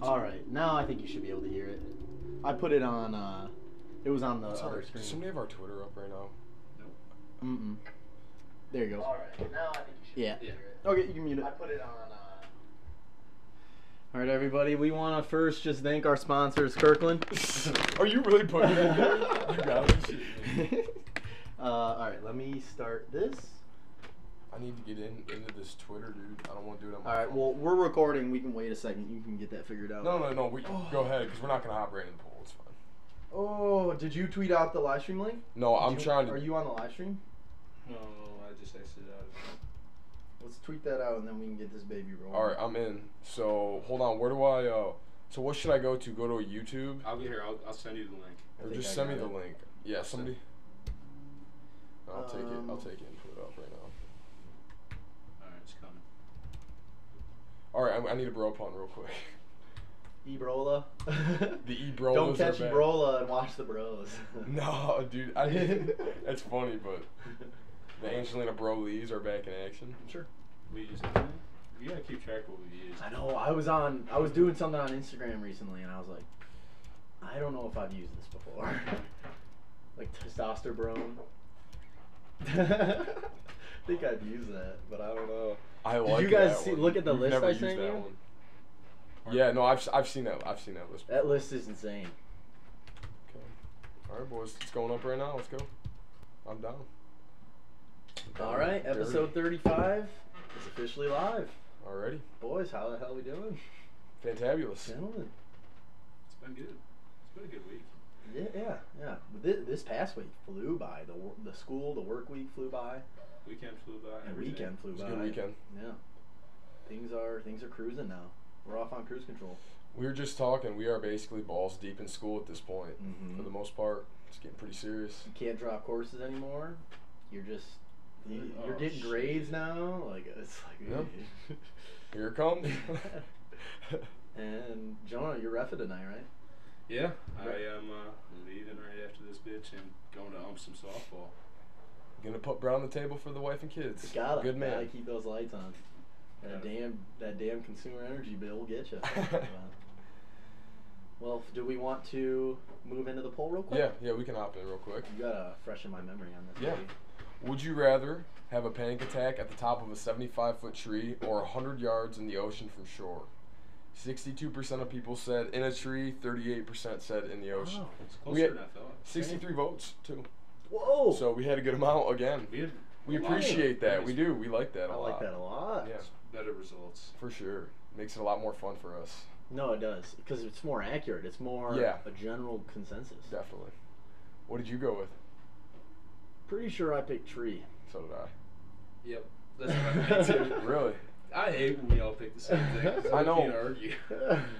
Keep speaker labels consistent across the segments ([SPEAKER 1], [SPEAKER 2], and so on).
[SPEAKER 1] All right, now I think you should be able to hear it. I put it on. It was on the other screen.
[SPEAKER 2] Does somebody have our Twitter up right now?
[SPEAKER 1] Nope. There you go.
[SPEAKER 3] All right, now I think you should be able to hear it.
[SPEAKER 1] Okay, you can mute it.
[SPEAKER 3] I put it on.
[SPEAKER 1] All right, everybody. We want to first just thank our sponsors, Kirkland.
[SPEAKER 2] Are you really putting it in there? You gotta be shitting me.
[SPEAKER 1] All right, let me start this.
[SPEAKER 2] I need to get into this Twitter, dude. I don't want to do it on my
[SPEAKER 1] All right,
[SPEAKER 2] phone.
[SPEAKER 1] well, we're recording. We can wait a second. You can get that figured out.
[SPEAKER 2] No. Go ahead, because we're not going to hop right in the pool. It's fine.
[SPEAKER 1] Oh, did you tweet out the live stream link?
[SPEAKER 2] No, I'm trying to.
[SPEAKER 1] Are you on the live stream?
[SPEAKER 4] No, I just exited out of it.
[SPEAKER 1] Let's tweet that out, and then we can get this baby rolling.
[SPEAKER 2] All right, I'm in. So, hold on. Where do I... so, what should I go to? Go to a YouTube?
[SPEAKER 4] I'll get here. I'll send you the link.
[SPEAKER 2] Or just send me the link. Yeah, somebody... I'll take it and put it up right now.
[SPEAKER 4] Alright, it's coming.
[SPEAKER 2] Alright, I need a bro pun real quick.
[SPEAKER 1] Ebrola.
[SPEAKER 2] The Ebrolas.
[SPEAKER 1] Don't catch
[SPEAKER 2] are
[SPEAKER 1] Ebrola and watch the bros.
[SPEAKER 2] No, dude. That's funny, but the Angelina Brolies are back in action.
[SPEAKER 1] Sure.
[SPEAKER 4] We use you gotta keep track of what we use.
[SPEAKER 1] I know. I was doing something on Instagram recently, and I was like, I don't know if I've used this before. Like testosterone. I think I'd use that, but I don't know.
[SPEAKER 2] I like.
[SPEAKER 1] Did you guys
[SPEAKER 2] that one.
[SPEAKER 1] look at the
[SPEAKER 2] We've
[SPEAKER 1] list
[SPEAKER 2] never
[SPEAKER 1] I
[SPEAKER 2] used
[SPEAKER 1] sent
[SPEAKER 2] that
[SPEAKER 1] you?
[SPEAKER 2] one. Yeah, no, I've seen that. I've seen that list.
[SPEAKER 1] That list is insane.
[SPEAKER 2] Okay. All right, boys, it's going up right now. Let's go. I'm down.
[SPEAKER 1] All right, episode 35 is officially live.
[SPEAKER 2] Alrighty.
[SPEAKER 1] Boys, how the hell are we doing?
[SPEAKER 2] Fantabulous.
[SPEAKER 1] Gentlemen.
[SPEAKER 4] It's been good. It's been a good week.
[SPEAKER 1] Yeah. This past week flew by. The work week flew by.
[SPEAKER 4] Weekend flew by.
[SPEAKER 1] And weekend flew
[SPEAKER 2] It was
[SPEAKER 1] by.
[SPEAKER 2] a good weekend.
[SPEAKER 1] Yeah. Things are cruising now. We're off on cruise control.
[SPEAKER 2] We were just talking. We are basically balls deep in school at this point.
[SPEAKER 1] Mm-hmm.
[SPEAKER 2] For the most part, it's getting pretty serious.
[SPEAKER 1] You can't drop courses anymore. You're getting
[SPEAKER 4] shit.
[SPEAKER 1] grades now. Like it's like.
[SPEAKER 2] Yeah. Here it comes.
[SPEAKER 1] And Jonah, you're reffing tonight, right?
[SPEAKER 4] Yeah,
[SPEAKER 1] Right.
[SPEAKER 4] I am leaving right after this bitch and going to ump some softball.
[SPEAKER 2] Gonna put bread on the table for the wife and kids.
[SPEAKER 1] Gotta.
[SPEAKER 2] Good man.
[SPEAKER 1] Gotta keep those lights on. That damn consumer energy bill will get you. Well, do we want to move into the poll real quick?
[SPEAKER 2] Yeah, we can hop in real quick.
[SPEAKER 1] You gotta freshen my memory on this.
[SPEAKER 2] Yeah.
[SPEAKER 1] Baby.
[SPEAKER 2] Would you rather have a panic attack at the top of a 75-foot tree or 100 yards in the ocean from shore? 62% of people said in a tree, 38% said in the ocean.
[SPEAKER 1] Wow.
[SPEAKER 4] It's
[SPEAKER 2] We
[SPEAKER 4] closer
[SPEAKER 2] had
[SPEAKER 4] than I thought.
[SPEAKER 2] 63 votes, too.
[SPEAKER 1] Whoa!
[SPEAKER 2] So we had a good amount again. We
[SPEAKER 4] a lot.
[SPEAKER 2] appreciate that.
[SPEAKER 4] Nice.
[SPEAKER 2] We do. We like that a
[SPEAKER 1] I
[SPEAKER 2] lot.
[SPEAKER 1] like that a lot.
[SPEAKER 2] Yeah,
[SPEAKER 4] Better results.
[SPEAKER 2] for sure. Makes it a lot more fun for us.
[SPEAKER 1] No, it does, because it's more accurate. It's more a general consensus.
[SPEAKER 2] Definitely. What did you go with?
[SPEAKER 1] Pretty sure I picked tree.
[SPEAKER 2] So did I.
[SPEAKER 4] Yep. That's what I meant too.
[SPEAKER 2] Really?
[SPEAKER 4] I hate when we all pick the same thing.
[SPEAKER 2] I know.
[SPEAKER 4] Can't argue.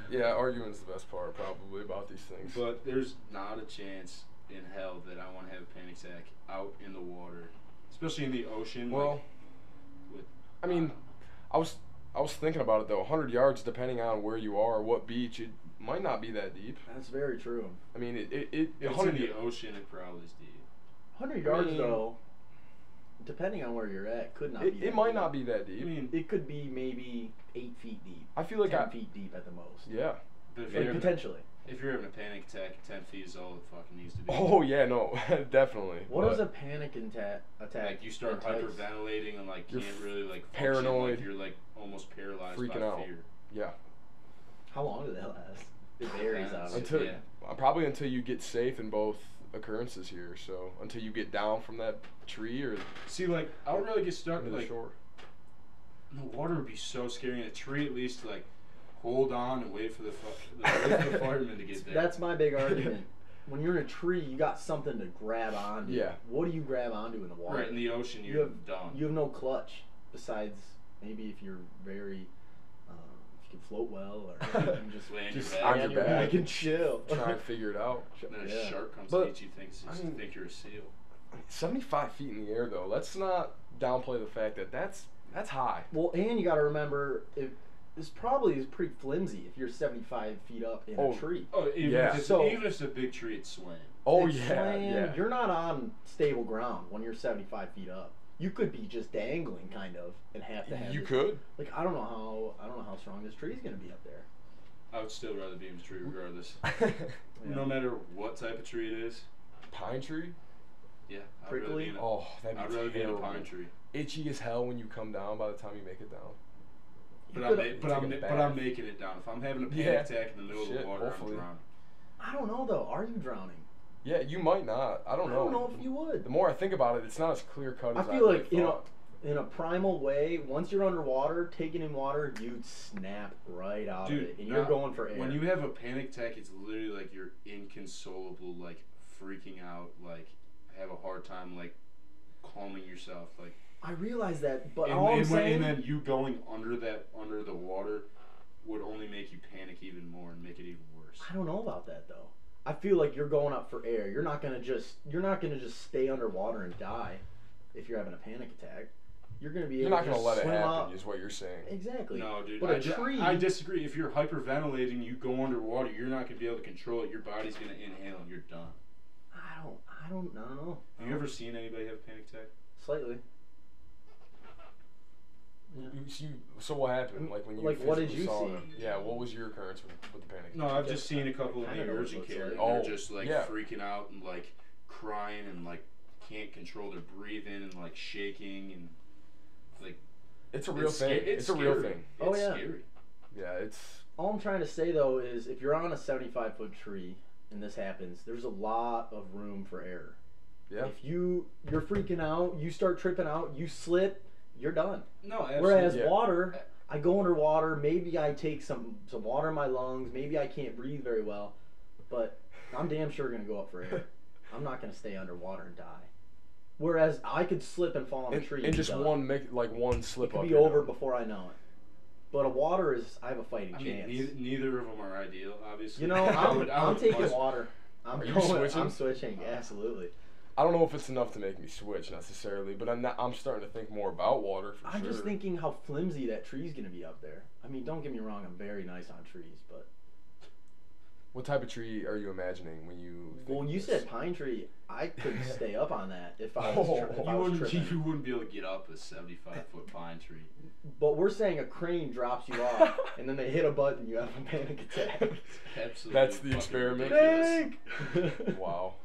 [SPEAKER 2] Yeah, arguing's the best part probably about these things.
[SPEAKER 4] But there's not a chance in hell that I want to have a panic attack out in the water, especially in the ocean.
[SPEAKER 2] Well, I mean, I was thinking about it though. 100 yards, depending on where you are, what beach, it might not be that deep.
[SPEAKER 1] That's very true.
[SPEAKER 2] I mean,
[SPEAKER 4] if it's in the ocean, it probably is deep.
[SPEAKER 1] 100 yards though, depending on where you're at, could not be.
[SPEAKER 2] It might not be that deep.
[SPEAKER 4] I mean,
[SPEAKER 1] It could be maybe 8 feet deep.
[SPEAKER 2] I feel like
[SPEAKER 1] 10 feet deep at the most.
[SPEAKER 2] Yeah.
[SPEAKER 4] but if
[SPEAKER 1] Like, potentially.
[SPEAKER 4] if you're having a panic attack, 10 feet is all it fucking needs to be.
[SPEAKER 2] Oh yeah, no, definitely.
[SPEAKER 1] What is a panic attack?
[SPEAKER 4] Like you start
[SPEAKER 1] entails?
[SPEAKER 4] hyperventilating and like
[SPEAKER 2] You're
[SPEAKER 4] can't really like function,
[SPEAKER 2] paranoid.
[SPEAKER 4] Like you're like almost paralyzed
[SPEAKER 2] Freaking
[SPEAKER 4] by
[SPEAKER 2] out.
[SPEAKER 4] fear.
[SPEAKER 2] Yeah.
[SPEAKER 1] How long did that last? It varies, obviously.
[SPEAKER 2] Until
[SPEAKER 4] Yeah.
[SPEAKER 2] probably until you get safe in both occurrences here. So until you get down from that tree or
[SPEAKER 4] See, like I would really get stuck
[SPEAKER 2] into the
[SPEAKER 4] like
[SPEAKER 2] shore.
[SPEAKER 4] the water would be so scary. In a tree, at least like hold on and wait for the firemen to get there.
[SPEAKER 1] That's my big argument. When you're in a tree, you got something to grab onto.
[SPEAKER 2] Yeah.
[SPEAKER 1] What do you grab onto in the water?
[SPEAKER 4] Right in the ocean,
[SPEAKER 1] You
[SPEAKER 4] you're
[SPEAKER 1] have-
[SPEAKER 4] done.
[SPEAKER 1] You have no clutch besides maybe if you're very, if you can float well or you can just
[SPEAKER 4] Lay on
[SPEAKER 2] Just
[SPEAKER 4] your
[SPEAKER 2] on
[SPEAKER 4] back.
[SPEAKER 1] lay
[SPEAKER 2] your back.
[SPEAKER 1] and chill.
[SPEAKER 2] Try and figure it out.
[SPEAKER 4] And then
[SPEAKER 1] Yeah.
[SPEAKER 4] a shark comes
[SPEAKER 2] But,
[SPEAKER 4] and eats you,
[SPEAKER 2] I mean-
[SPEAKER 4] think you're a seal.
[SPEAKER 2] 75 feet in the air though. Let's not downplay the fact that that's high.
[SPEAKER 1] Well, and you got to remember, this probably is pretty flimsy if you're 75 feet up in
[SPEAKER 2] Oh,
[SPEAKER 1] a tree.
[SPEAKER 4] Oh, even
[SPEAKER 2] Yeah.
[SPEAKER 4] if it's,
[SPEAKER 1] So-
[SPEAKER 4] even if it's a big tree, it's swaying.
[SPEAKER 2] Oh
[SPEAKER 1] It's
[SPEAKER 2] yeah,
[SPEAKER 1] slaying.
[SPEAKER 2] yeah.
[SPEAKER 1] You're not on stable ground when you're 75 feet up. You could be just dangling, kind of, and have to have.
[SPEAKER 2] You
[SPEAKER 1] this-
[SPEAKER 2] could.
[SPEAKER 1] Like I don't know how strong this tree is gonna be up there.
[SPEAKER 4] I would still rather be in the tree regardless. No matter what type of tree it is.
[SPEAKER 2] Pine tree?
[SPEAKER 4] Yeah.
[SPEAKER 1] Prickly?
[SPEAKER 2] That'd be
[SPEAKER 4] I'd rather be in a
[SPEAKER 2] terrible.
[SPEAKER 4] pine tree.
[SPEAKER 2] Itchy as hell when you come down by the time you make it down.
[SPEAKER 4] But I'm making it down. If I'm having a panic attack in the middle of the water,
[SPEAKER 2] hopefully.
[SPEAKER 4] I'm drowning.
[SPEAKER 1] I don't know though. Are you drowning?
[SPEAKER 2] Yeah, you might not. I don't know.
[SPEAKER 1] I don't know if you would.
[SPEAKER 2] The more I think about it, it's not as clear cut as
[SPEAKER 1] I feel
[SPEAKER 2] really
[SPEAKER 1] like
[SPEAKER 2] thought.
[SPEAKER 1] in a primal way, once you're underwater, taking in water, you'd snap right out of it, and you're going for air.
[SPEAKER 4] When you have a panic attack, it's literally like you're inconsolable, like freaking out, like have a hard time, like calming yourself, like.
[SPEAKER 1] I realize that, but all I'm saying,
[SPEAKER 4] and then you going under the water would only make you panic even more and make it even worse.
[SPEAKER 1] I don't know about that though. I feel like you're going up for air. You're not gonna just stay underwater and die if you're having a panic attack. You're gonna be able
[SPEAKER 2] You're not
[SPEAKER 1] to
[SPEAKER 2] gonna let it happen,
[SPEAKER 1] up.
[SPEAKER 2] is what you're saying.
[SPEAKER 1] Exactly.
[SPEAKER 4] No, dude.
[SPEAKER 1] But a tree.
[SPEAKER 4] I disagree. If you're hyperventilating, you go underwater, you're not gonna be able to control it. Your body's gonna inhale and you're done.
[SPEAKER 1] I don't know.
[SPEAKER 4] Have you ever seen anybody have a panic attack?
[SPEAKER 1] Slightly. Yeah.
[SPEAKER 2] So what happened? Like when you
[SPEAKER 1] what did you
[SPEAKER 2] saw
[SPEAKER 1] see?
[SPEAKER 2] them? Yeah, what was your occurrence with the panic?
[SPEAKER 4] No, I've just seen a couple of
[SPEAKER 1] I
[SPEAKER 4] the
[SPEAKER 1] know what it
[SPEAKER 4] urgent
[SPEAKER 1] looks
[SPEAKER 4] care.
[SPEAKER 1] like.
[SPEAKER 4] They're just like freaking out and like crying and like can't control their breathing and like shaking and like.
[SPEAKER 2] It's a real thing. It's a real thing.
[SPEAKER 1] Oh
[SPEAKER 4] it's
[SPEAKER 1] yeah.
[SPEAKER 4] Scary.
[SPEAKER 2] Yeah, it's.
[SPEAKER 1] All I'm trying to say though is if you're on a 75-foot tree and this happens, there's a lot of room for error.
[SPEAKER 2] Yeah.
[SPEAKER 1] If you're freaking out, you start tripping out, you slip, you're done.
[SPEAKER 4] No, absolutely.
[SPEAKER 1] Whereas water, I go underwater, maybe I take some water in my lungs, maybe I can't breathe very well, but I'm damn sure going to go up for air. I'm not going to stay underwater and die. Whereas I could slip and fall on a tree
[SPEAKER 2] and just
[SPEAKER 1] done.
[SPEAKER 2] one slip
[SPEAKER 1] it could
[SPEAKER 2] up.
[SPEAKER 1] be over before I know it. But a water is, I have a fighting chance.
[SPEAKER 4] Neither of them are ideal, obviously.
[SPEAKER 1] You know, I'm taking water. I'm switching, absolutely.
[SPEAKER 2] I don't know if it's enough to make me switch necessarily, but I'm starting to think more about water for
[SPEAKER 1] I'm
[SPEAKER 2] sure.
[SPEAKER 1] just thinking how flimsy that tree's going to be up there. I mean, don't get me wrong, I'm very nice on trees, but...
[SPEAKER 2] What type of tree are you imagining when you think
[SPEAKER 1] Well, you
[SPEAKER 2] this?
[SPEAKER 1] said pine tree. I couldn't stay up on that if I was tripping.
[SPEAKER 4] You wouldn't be able to get up a 75-foot pine tree.
[SPEAKER 1] But we're saying a crane drops you off, and then they hit a button, you have a panic attack.
[SPEAKER 4] Absolutely.
[SPEAKER 2] That's the experiment. Wow.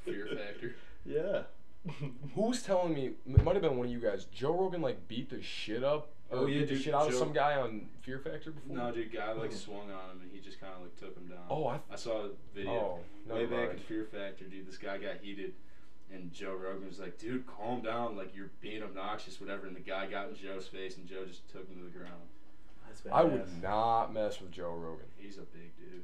[SPEAKER 4] Fear factor.
[SPEAKER 1] Yeah.
[SPEAKER 2] Who was telling me? It might have been one of you guys. Joe Rogan beat the shit up.
[SPEAKER 4] Oh yeah,
[SPEAKER 2] beat the
[SPEAKER 4] dude,
[SPEAKER 2] shit out of some guy on Fear Factor before.
[SPEAKER 4] No, dude, guy swung on him and he just kind of took him down.
[SPEAKER 2] Oh,
[SPEAKER 4] I saw a video way back in Fear Factor, dude. This guy got heated, and Joe Rogan was like, "Dude, calm down. Like you're being obnoxious, whatever." And the guy got in Joe's face, and Joe just took him to the ground.
[SPEAKER 1] That's
[SPEAKER 2] I would not mess with Joe Rogan.
[SPEAKER 4] He's a big dude.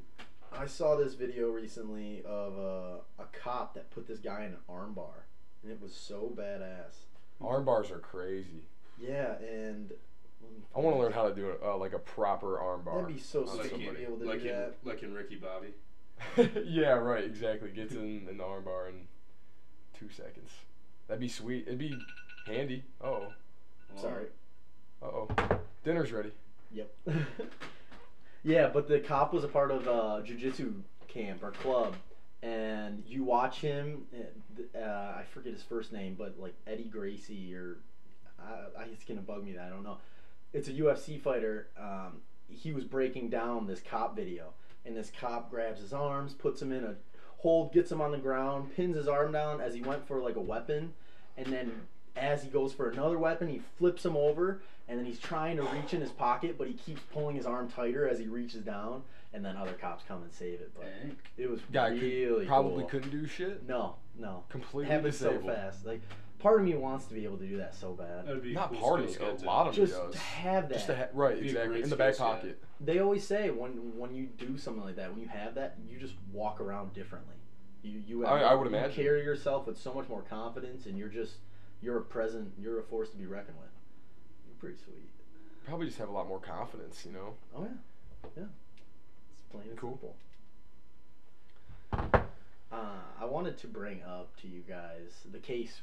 [SPEAKER 1] I saw this video recently of a cop that put this guy in an arm bar, and it was so badass.
[SPEAKER 2] Arm bars are crazy.
[SPEAKER 1] Yeah, and
[SPEAKER 2] I want to learn how to do like a proper arm bar.
[SPEAKER 1] That'd be so sweet to be able to do that.
[SPEAKER 4] Like in Ricky Bobby.
[SPEAKER 2] Yeah, right, exactly. Gets in the arm bar in 2 seconds. That'd be sweet. It'd be handy. Uh-oh.
[SPEAKER 1] Sorry.
[SPEAKER 2] Uh-oh. Dinner's ready.
[SPEAKER 1] Yep. Yeah, but the cop was a part of jiu-jitsu camp or club, and you watch him, I forget his first name, but like Eddie Gracie or, it's going to bug me that I don't know. It's a UFC fighter. He was breaking down this cop video, and this cop grabs his arms, puts him in a hold, gets him on the ground, pins his arm down as he went for like a weapon, and then as he goes for another weapon, he flips him over, and then he's trying to reach in his pocket, but he keeps pulling his arm tighter as he reaches down, and then other cops come and save it. But it was really
[SPEAKER 2] probably
[SPEAKER 1] cool.
[SPEAKER 2] Couldn't do shit.
[SPEAKER 1] No.
[SPEAKER 2] Completely
[SPEAKER 1] happened
[SPEAKER 2] disabled.
[SPEAKER 1] so fast. Like, part of me wants to be able to do that so bad.
[SPEAKER 2] Not cool part of me. A lot of me
[SPEAKER 1] just
[SPEAKER 2] does.
[SPEAKER 1] To have that.
[SPEAKER 2] Just to right, exactly. In the back pocket.
[SPEAKER 1] They always say when you do something like that, when you have that, you just walk around differently.
[SPEAKER 2] I would imagine.
[SPEAKER 1] You carry yourself with so much more confidence, and you're a force to be reckoned with. You're pretty sweet.
[SPEAKER 2] Probably just have a lot more confidence, you know?
[SPEAKER 1] Oh, yeah. It's plain and simple. I wanted to bring up to you guys the case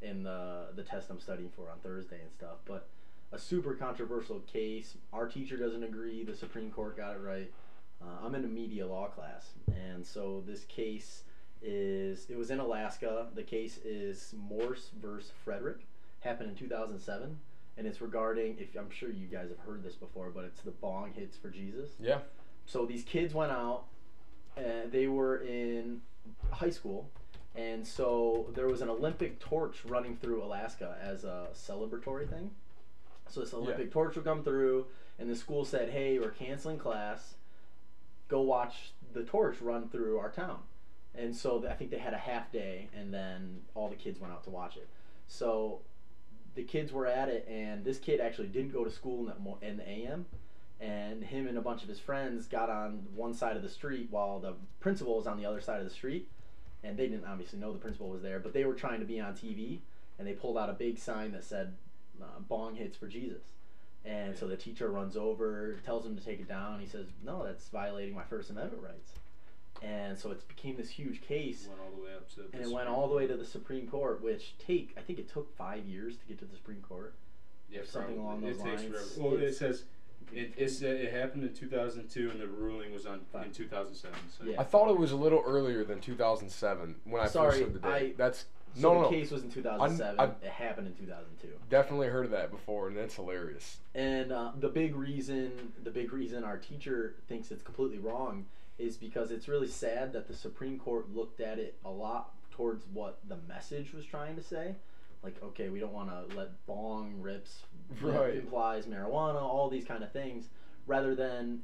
[SPEAKER 1] in the test I'm studying for on Thursday and stuff, but a super controversial case. Our teacher doesn't agree. The Supreme Court got it right. I'm in a media law class, and so this case it was in Alaska. The case is Morse versus Frederick. Happened in 2007, and it's regarding, I'm sure you guys have heard this before, but it's the bong hits for Jesus.
[SPEAKER 2] Yeah.
[SPEAKER 1] So these kids went out, and they were in high school, and so there was an Olympic torch running through Alaska as a celebratory thing. So this Olympic torch would come through, and the school said, "Hey, we're canceling class. Go watch the torch run through our town." And so I think they had a half day, and then all the kids went out to watch it. So the kids were at it, and this kid actually didn't go to school in the AM, and him and a bunch of his friends got on one side of the street while the principal was on the other side of the street, and they didn't obviously know the principal was there, but they were trying to be on TV, and they pulled out a big sign that said "Bong hits for Jesus." And so the teacher runs over, tells him to take it down. He says, "No, that's violating my First Amendment rights." And so it became this huge case.
[SPEAKER 4] Went all the way up to
[SPEAKER 1] and it went all the way to the Supreme Court, which I think it took 5 years to get to the Supreme Court.
[SPEAKER 4] Yeah,
[SPEAKER 1] something along those lines.
[SPEAKER 4] Takes forever. Well, it says it happened in 2002, and the ruling was in 2007. So.
[SPEAKER 1] Yeah.
[SPEAKER 2] I thought it was a little earlier than 2007 when I first heard the date.
[SPEAKER 1] The case was in 2007. It happened in 2002.
[SPEAKER 2] Definitely heard of that before, and that's hilarious.
[SPEAKER 1] And the big reason our teacher thinks it's completely wrong is because it's really sad that the Supreme Court looked at it a lot towards what the message was trying to say. Like, okay, we don't want to let bong rips implies marijuana, all these kind of things, rather than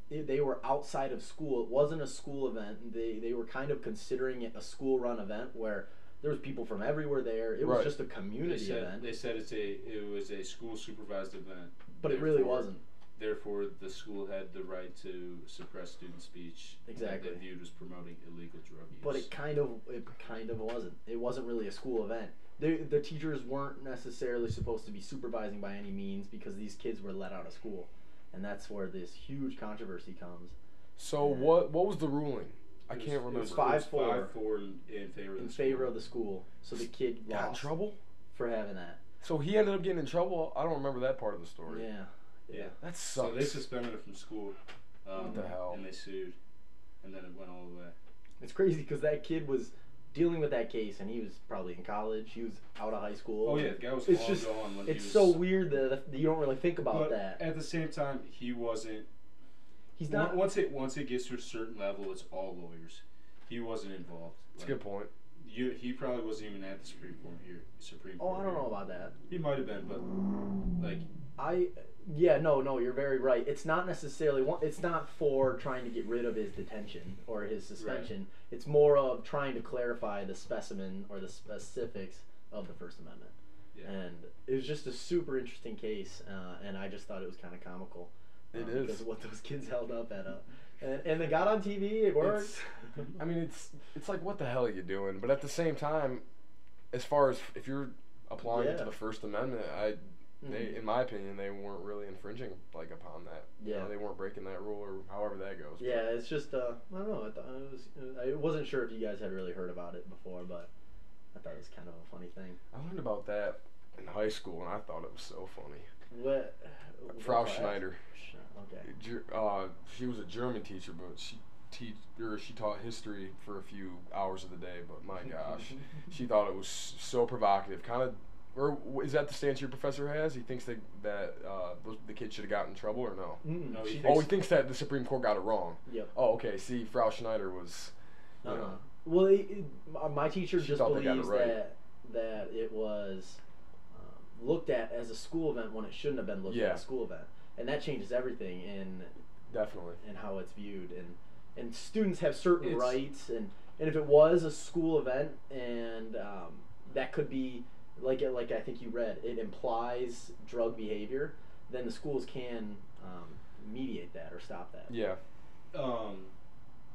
[SPEAKER 1] they were outside of school. It wasn't a school event. They were kind of considering it a school-run event where there was people from everywhere there. It was just a community event.
[SPEAKER 4] They said it was a school-supervised event.
[SPEAKER 1] But it really wasn't.
[SPEAKER 4] Therefore, the school had the right to suppress student speech that they viewed as promoting illegal drug use.
[SPEAKER 1] But it kind of wasn't. It wasn't really a school event. The teachers weren't necessarily supposed to be supervising by any means because these kids were let out of school, and that's where this huge controversy comes.
[SPEAKER 2] So what was the ruling? I can't remember.
[SPEAKER 1] It was 5-4
[SPEAKER 4] in
[SPEAKER 1] favor of the school. So the kid
[SPEAKER 2] got in trouble
[SPEAKER 1] for having that.
[SPEAKER 2] So he ended up getting in trouble. I don't remember that part of the story.
[SPEAKER 1] Yeah.
[SPEAKER 2] That sucks.
[SPEAKER 4] So they suspended it from school.
[SPEAKER 2] What the hell?
[SPEAKER 4] And they sued, and then it went all the way.
[SPEAKER 1] It's crazy because that kid was dealing with that case, and he was probably in college. He was out of high school.
[SPEAKER 4] Oh yeah, the guy was gone when
[SPEAKER 1] it's so weird that you don't really think about that.
[SPEAKER 4] At the same time, he wasn't.
[SPEAKER 1] He's not.
[SPEAKER 4] Once it gets to a certain level, it's all lawyers. He wasn't involved.
[SPEAKER 2] That's a good point.
[SPEAKER 4] He probably wasn't even at the Supreme Court here.
[SPEAKER 1] Oh, I don't know about that.
[SPEAKER 4] He might have been, but like.
[SPEAKER 1] No, you're very right. It's not necessarily it's not for trying to get rid of his detention or his suspension. Right. It's more of trying to clarify the specimen or the specifics of the First Amendment. Yeah. And it was just a super interesting case, and I just thought it was kind of comical.
[SPEAKER 2] It is
[SPEAKER 1] because of what those kids held up at and they got on TV. It worked.
[SPEAKER 2] I mean, it's like, what the hell are you doing? But at the same time, as far as if you're applying it to the First Amendment, they, in my opinion, they weren't really infringing upon that.
[SPEAKER 1] Yeah,
[SPEAKER 2] you know, they weren't breaking that rule or however that goes.
[SPEAKER 1] Yeah, it's just I don't know. I wasn't sure if you guys had really heard about it before, but I thought it was kind of a funny thing.
[SPEAKER 2] I learned about that in high school, and I thought it was so funny.
[SPEAKER 1] What?
[SPEAKER 2] Frau Schneider.
[SPEAKER 1] Okay.
[SPEAKER 2] She was a German teacher, but she taught history for a few hours of the day. But my gosh, she thought it was so provocative. Kind of. Or is that the stance your professor has? He thinks that the kid should have gotten in trouble, or no?
[SPEAKER 4] No,
[SPEAKER 2] he thinks that the Supreme Court got it wrong.
[SPEAKER 1] Yep.
[SPEAKER 2] Oh, okay. See, Frau Schneider was. You know,
[SPEAKER 1] well, my teacher just believes
[SPEAKER 2] right.
[SPEAKER 1] that it was looked at as a school event when it shouldn't have been looked at as a school event, and that changes everything in how it's viewed, and students have certain rights, and if it was a school event, and that could be. Like I think you read, it implies drug behavior, then the schools can mediate that or stop that.
[SPEAKER 2] Yeah.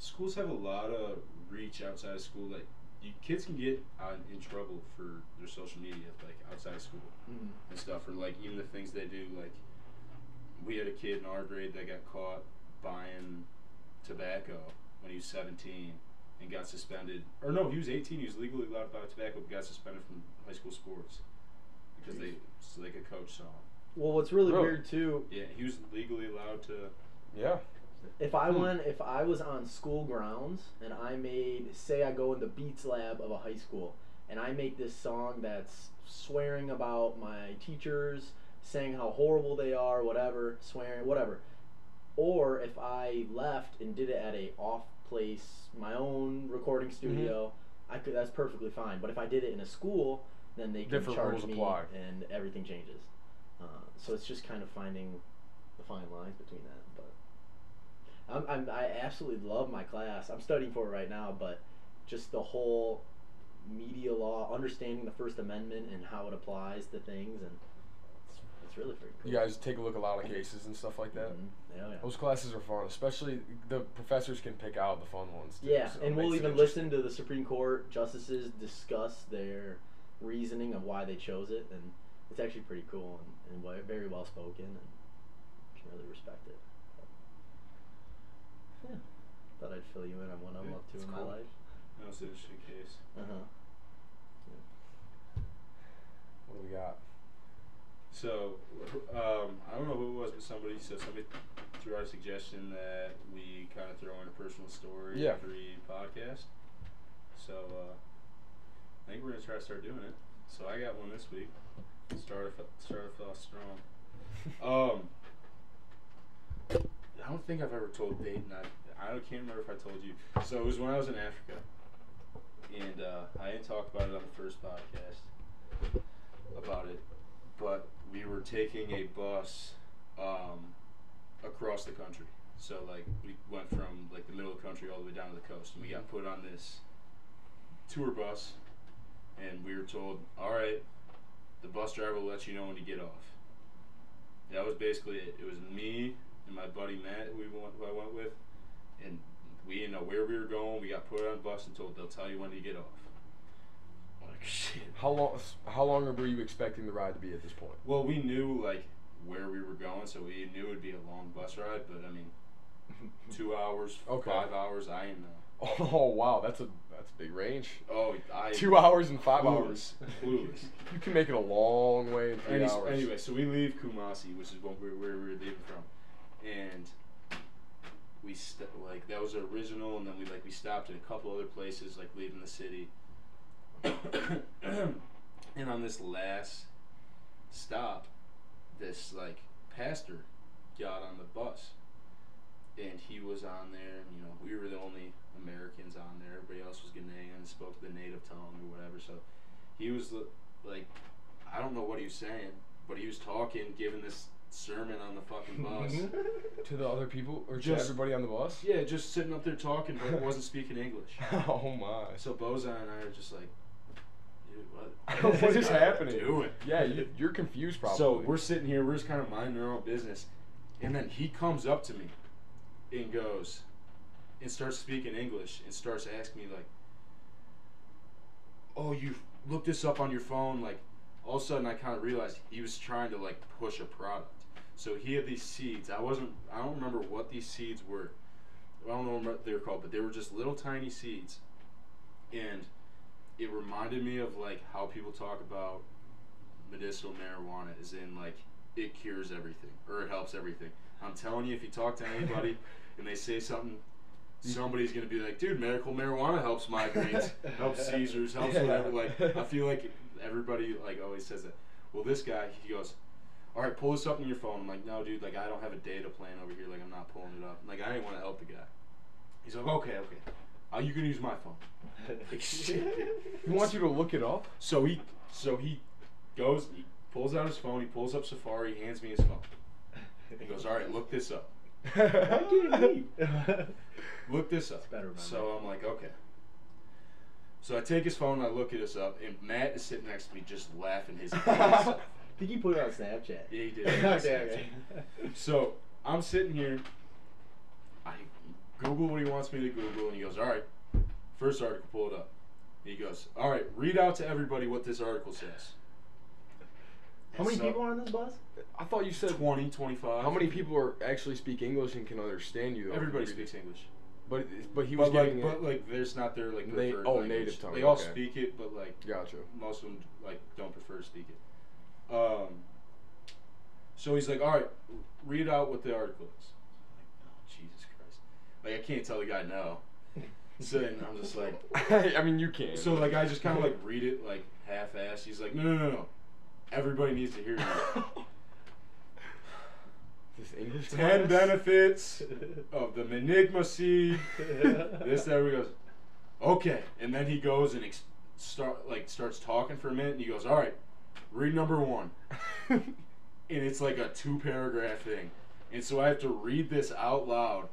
[SPEAKER 4] Schools have a lot of reach outside of school. Like, kids can get in trouble for their social media, like outside of school and stuff, or like even the things they do. Like, we had a kid in our grade that got caught buying tobacco when he was 17. And got suspended. Or no, he was 18. He was legally allowed to buy tobacco, but got suspended from high school sports because a coach saw him.
[SPEAKER 1] Well, what's really weird too.
[SPEAKER 4] Yeah, he was legally allowed to.
[SPEAKER 2] Yeah.
[SPEAKER 1] If I was on school grounds and I go in the Beats lab of a high school and I make this song that's swearing about my teachers, saying how horrible they are, whatever, swearing, whatever. Or if I left and did it at a off place, my own recording studio, that's perfectly fine. But if I did it in a school, then they can
[SPEAKER 2] Different
[SPEAKER 1] charge
[SPEAKER 2] rules
[SPEAKER 1] me
[SPEAKER 2] apply.
[SPEAKER 1] and everything changes. So it's just kind of finding the fine lines between that. But I absolutely love my class. I'm studying for it right now, but just the whole media law, understanding the First Amendment and how it applies to things, and it's really pretty cool.
[SPEAKER 2] You guys take a look at a lot of cases and stuff like that.
[SPEAKER 1] Yeah.
[SPEAKER 2] Those classes are fun, especially the professors can pick out the fun ones. Too,
[SPEAKER 1] Yeah,
[SPEAKER 2] so
[SPEAKER 1] and
[SPEAKER 2] it
[SPEAKER 1] we'll
[SPEAKER 2] makes it
[SPEAKER 1] even listen to the Supreme Court justices discuss their reasoning of why they chose it, and it's actually pretty cool and very well spoken, and you can really respect it. But, yeah, thought I'd fill you in on what I'm up to in my life.
[SPEAKER 4] That was an interesting case.
[SPEAKER 2] What do we got?
[SPEAKER 4] So, I don't know who it was, but somebody threw out a suggestion that we kind of throw in a personal story every podcast. So, I think we're going to try to start doing it. So, I got one this week. Start off strong. I don't think I've ever told Dayton. I can't remember if I told you. So, it was when I was in Africa. And I didn't talk about it on the first podcast about it. But we were taking a bus across the country. So, like, we went from, like, the middle of the country all the way down to the coast. And we got put on this tour bus. And we were told, all right, the bus driver will let you know when to get off. That was basically it. It was me and my buddy Matt who I went with. And we didn't know where we were going. We got put on a bus and told they'll tell you when to get off. Like, shit.
[SPEAKER 2] How long were you expecting the ride to be at this point?
[SPEAKER 4] Well, we knew, like, where we were going, so we knew it would be a long bus ride, but, I mean, 2 hours, 5 hours, I didn't know.
[SPEAKER 2] Oh, wow, that's a big range.
[SPEAKER 4] Oh,
[SPEAKER 2] 2 hours and 5 hours.
[SPEAKER 4] Clueless.
[SPEAKER 2] You can make it a long way in 3 hours.
[SPEAKER 4] Anyway, so we leave Kumasi, which is where we were leaving from, and we that was the original, and then we stopped at a couple other places, like leaving the city. And on this last stop, this like pastor got on the bus, and he was on there, and we were the only Americans on there. Everybody else was Ghanaian and spoke the native tongue or whatever. So he was like, I don't know what he was saying, but he was talking, giving this sermon on the fucking bus
[SPEAKER 2] to the other people or
[SPEAKER 4] just
[SPEAKER 2] to everybody on the bus.
[SPEAKER 4] Yeah, just sitting up there talking, but wasn't speaking English.
[SPEAKER 2] Oh my!
[SPEAKER 4] So Boza and I are just like, dude,
[SPEAKER 2] what is happening?
[SPEAKER 4] Doing?
[SPEAKER 2] Yeah, you're confused probably.
[SPEAKER 4] So we're sitting here, we're just kind of minding our own business, and then he comes up to me and goes and starts speaking English and starts asking me like, oh, you looked this up on your phone? Like, all of a sudden I kind of realized he was trying to like push a product. So he had these seeds. I don't remember what these seeds were. I don't know what they were called, but they were just little tiny seeds. And it reminded me of like how people talk about medicinal marijuana, as in like it cures everything or it helps everything. I'm telling you, if you talk to anybody and they say something, somebody's gonna be like, dude, medical marijuana helps migraines, helps seizures, helps whatever. Like, I feel like everybody like always says that. Well, this guy, he goes, all right, pull this up on your phone. I'm like, no, dude, like I don't have a data plan over here. Like, I'm not pulling it up. Like, I didn't want to help the guy. He's like, okay. You can use my phone. Like, shit.
[SPEAKER 2] He wants you to look it up.
[SPEAKER 4] So he goes, he pulls out his phone, he pulls up Safari, he hands me his phone. He goes, all right, look this up. Look this up. So I'm like, okay. So I take his phone and I look at this up, and Matt is sitting next to me just laughing his ass off.
[SPEAKER 1] I think you put it on Snapchat.
[SPEAKER 4] Yeah, he did. Okay. So I'm sitting here. I Google what he wants me to Google, and he goes, all right, first article, pull it up. And he goes, all right, read out to everybody what this article says.
[SPEAKER 1] How many people are on this bus?
[SPEAKER 2] I thought you said
[SPEAKER 4] 20, 25.
[SPEAKER 2] How many people actually speak English and can understand you? Though?
[SPEAKER 4] Everybody speaks English.
[SPEAKER 2] But he was getting
[SPEAKER 4] but there's not their like preferred language.
[SPEAKER 2] Native tongue.
[SPEAKER 4] They all speak it, but like
[SPEAKER 2] gotcha.
[SPEAKER 4] Most of them like don't prefer to speak it. So he's like, all right, read out what the article is. I'm like, oh, Jesus Christ! Like, I can't tell the guy no. So then I'm just like,
[SPEAKER 2] I mean, you can.
[SPEAKER 4] So like I just kind of like read it like half-assed. He's like, no. Everybody needs to hear you.
[SPEAKER 2] This English
[SPEAKER 4] 10
[SPEAKER 2] class?
[SPEAKER 4] benefits of the Menigma seed. This, that, he goes, okay. And then he goes and starts talking for a minute, and he goes, all right, read number 1. And it's like a 2-paragraph thing. And so I have to read this out loud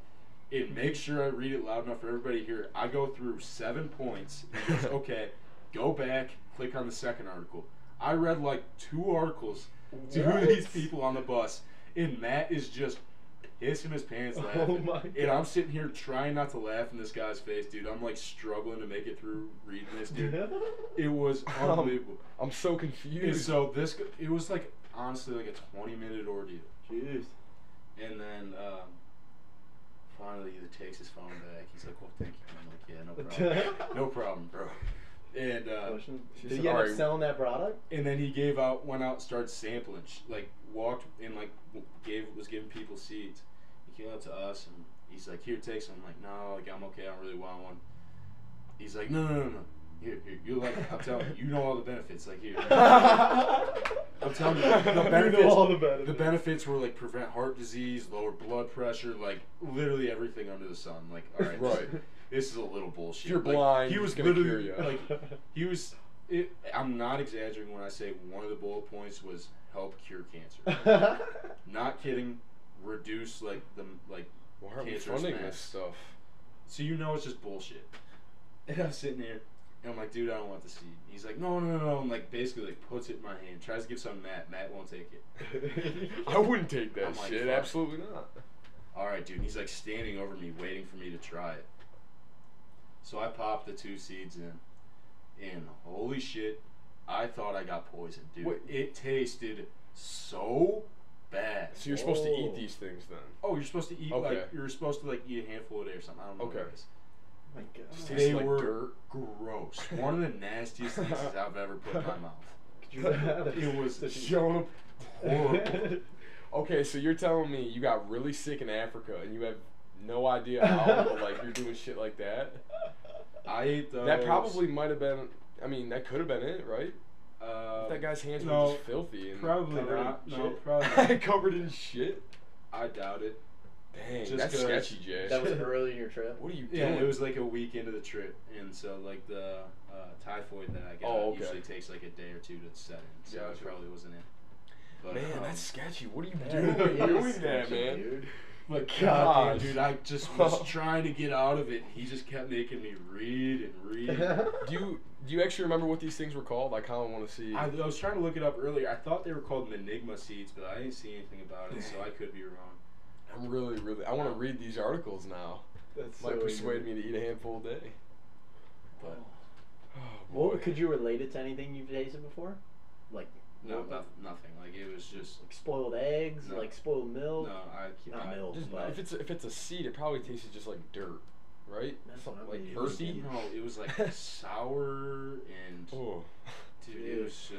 [SPEAKER 4] and make sure I read it loud enough for everybody to hear. I go through 7 points. And he goes, okay, go back, click on the second article. I read like 2 articles to these people on the bus, and Matt is just pissing his pants laughing.
[SPEAKER 1] Oh my God.
[SPEAKER 4] And I'm sitting here trying not to laugh in this guy's face, dude. I'm like struggling to make it through reading this, dude. It was unbelievable.
[SPEAKER 2] I'm so confused.
[SPEAKER 4] And so it was like honestly like a 20-minute ordeal.
[SPEAKER 1] Jeez.
[SPEAKER 4] And then finally he takes his phone back. He's like, well, thank you. I'm like, yeah, no problem. No problem, bro. And
[SPEAKER 1] did he end up selling that product?
[SPEAKER 4] and then he went out, started sampling, walked and was giving people seeds. He came up to us and he's like, here, take some. I'm like, no, like I'm okay, I don't really want one. He's like, no. Here, you're like, I'm telling you, you know all the benefits. Like here, I'm telling you, the benefits.
[SPEAKER 1] You know all the benefits.
[SPEAKER 4] The benefits were like prevent heart disease, lower blood pressure, like literally everything under the sun. Like, all right,
[SPEAKER 2] Right.
[SPEAKER 4] This is a little bullshit.
[SPEAKER 2] If you're
[SPEAKER 4] Like,
[SPEAKER 2] blind,
[SPEAKER 4] he was
[SPEAKER 2] it's gonna
[SPEAKER 4] literally
[SPEAKER 2] cure ya.
[SPEAKER 4] like, he was. I'm not exaggerating when I say one of the bullet points was help cure cancer. Not kidding. Reduce
[SPEAKER 2] Why aren't we
[SPEAKER 4] cancerous
[SPEAKER 2] funding
[SPEAKER 4] mass.
[SPEAKER 2] this stuff?
[SPEAKER 4] So you know it's just bullshit. And I'm sitting there, and I'm like, dude, I don't want the seed. He's like, no. And like basically like puts it in my hand, tries to give some to Matt. Matt won't take it.
[SPEAKER 2] I wouldn't take that
[SPEAKER 4] I'm like,
[SPEAKER 2] shit.
[SPEAKER 4] fuck.
[SPEAKER 2] Absolutely not.
[SPEAKER 4] All right, dude. And he's like standing over me, waiting for me to try it. So I popped the 2 seeds in, and holy shit, I thought I got poisoned, dude.
[SPEAKER 2] Wait.
[SPEAKER 4] It tasted so bad.
[SPEAKER 2] So you're supposed to eat these things then?
[SPEAKER 4] Oh, you're supposed to eat
[SPEAKER 2] Okay.
[SPEAKER 4] you're supposed to eat a handful a day or something. I don't know
[SPEAKER 2] Okay.
[SPEAKER 4] what it is.
[SPEAKER 1] My God.
[SPEAKER 2] Just
[SPEAKER 4] They
[SPEAKER 2] tastes like
[SPEAKER 4] were
[SPEAKER 2] dirt.
[SPEAKER 4] gross. One of the nastiest things I've ever put in my mouth. It was
[SPEAKER 2] Showing
[SPEAKER 4] horrible.
[SPEAKER 2] Okay, so you're telling me you got really sick in Africa and you have no idea how, but like you're doing shit like that?
[SPEAKER 4] I ate those.
[SPEAKER 2] That probably might have been. I mean, that could have been it, right? That guy's hands were just filthy and
[SPEAKER 4] Probably
[SPEAKER 2] covered in
[SPEAKER 4] not. No,
[SPEAKER 2] shit.
[SPEAKER 4] probably not.
[SPEAKER 2] Covered in shit.
[SPEAKER 4] I doubt it.
[SPEAKER 2] Dang,
[SPEAKER 4] Just
[SPEAKER 2] that's
[SPEAKER 4] 'cause
[SPEAKER 2] sketchy, Jay.
[SPEAKER 1] That was early in your trip.
[SPEAKER 2] What are you
[SPEAKER 4] Yeah,
[SPEAKER 2] doing?
[SPEAKER 4] it was like a week into the trip, and so like the typhoid that I got
[SPEAKER 2] Oh, okay.
[SPEAKER 4] usually takes like a day or 2 to set in, so it
[SPEAKER 2] Gotcha.
[SPEAKER 4] probably wasn't it. But,
[SPEAKER 2] Man, that's sketchy. What are you
[SPEAKER 1] Yeah,
[SPEAKER 2] doing?
[SPEAKER 1] it is
[SPEAKER 2] Doing that,
[SPEAKER 1] sketchy,
[SPEAKER 2] man.
[SPEAKER 1] dude.
[SPEAKER 4] But
[SPEAKER 2] Gosh.
[SPEAKER 4] God, dude, I just was trying to get out of it. And he just kept making me read and read.
[SPEAKER 2] Do you actually remember what these things were called? I kind of want to see.
[SPEAKER 4] I was trying to look it up earlier. I thought they were called Menigma seeds, but I didn't see anything about it, so I could be wrong.
[SPEAKER 2] I'm really. I want to read these articles now.
[SPEAKER 1] That's
[SPEAKER 2] Might
[SPEAKER 1] so
[SPEAKER 2] persuade
[SPEAKER 1] easy.
[SPEAKER 2] me to eat a handful a day.
[SPEAKER 4] But
[SPEAKER 2] Oh,
[SPEAKER 1] Well,
[SPEAKER 2] boy.
[SPEAKER 1] could you relate it to anything you've tasted before? Like
[SPEAKER 4] no, nothing. Like it was just
[SPEAKER 1] spoiled eggs,
[SPEAKER 4] No.
[SPEAKER 1] like spoiled milk.
[SPEAKER 4] no.
[SPEAKER 1] Not milk,
[SPEAKER 2] Just,
[SPEAKER 1] but
[SPEAKER 2] if it's a seed, it probably tastes just like dirt, right?
[SPEAKER 1] That's
[SPEAKER 2] Something
[SPEAKER 1] what I
[SPEAKER 2] like
[SPEAKER 1] mean.
[SPEAKER 2] earthy.
[SPEAKER 4] No, it was like sour and
[SPEAKER 2] Oh,
[SPEAKER 4] dude, it was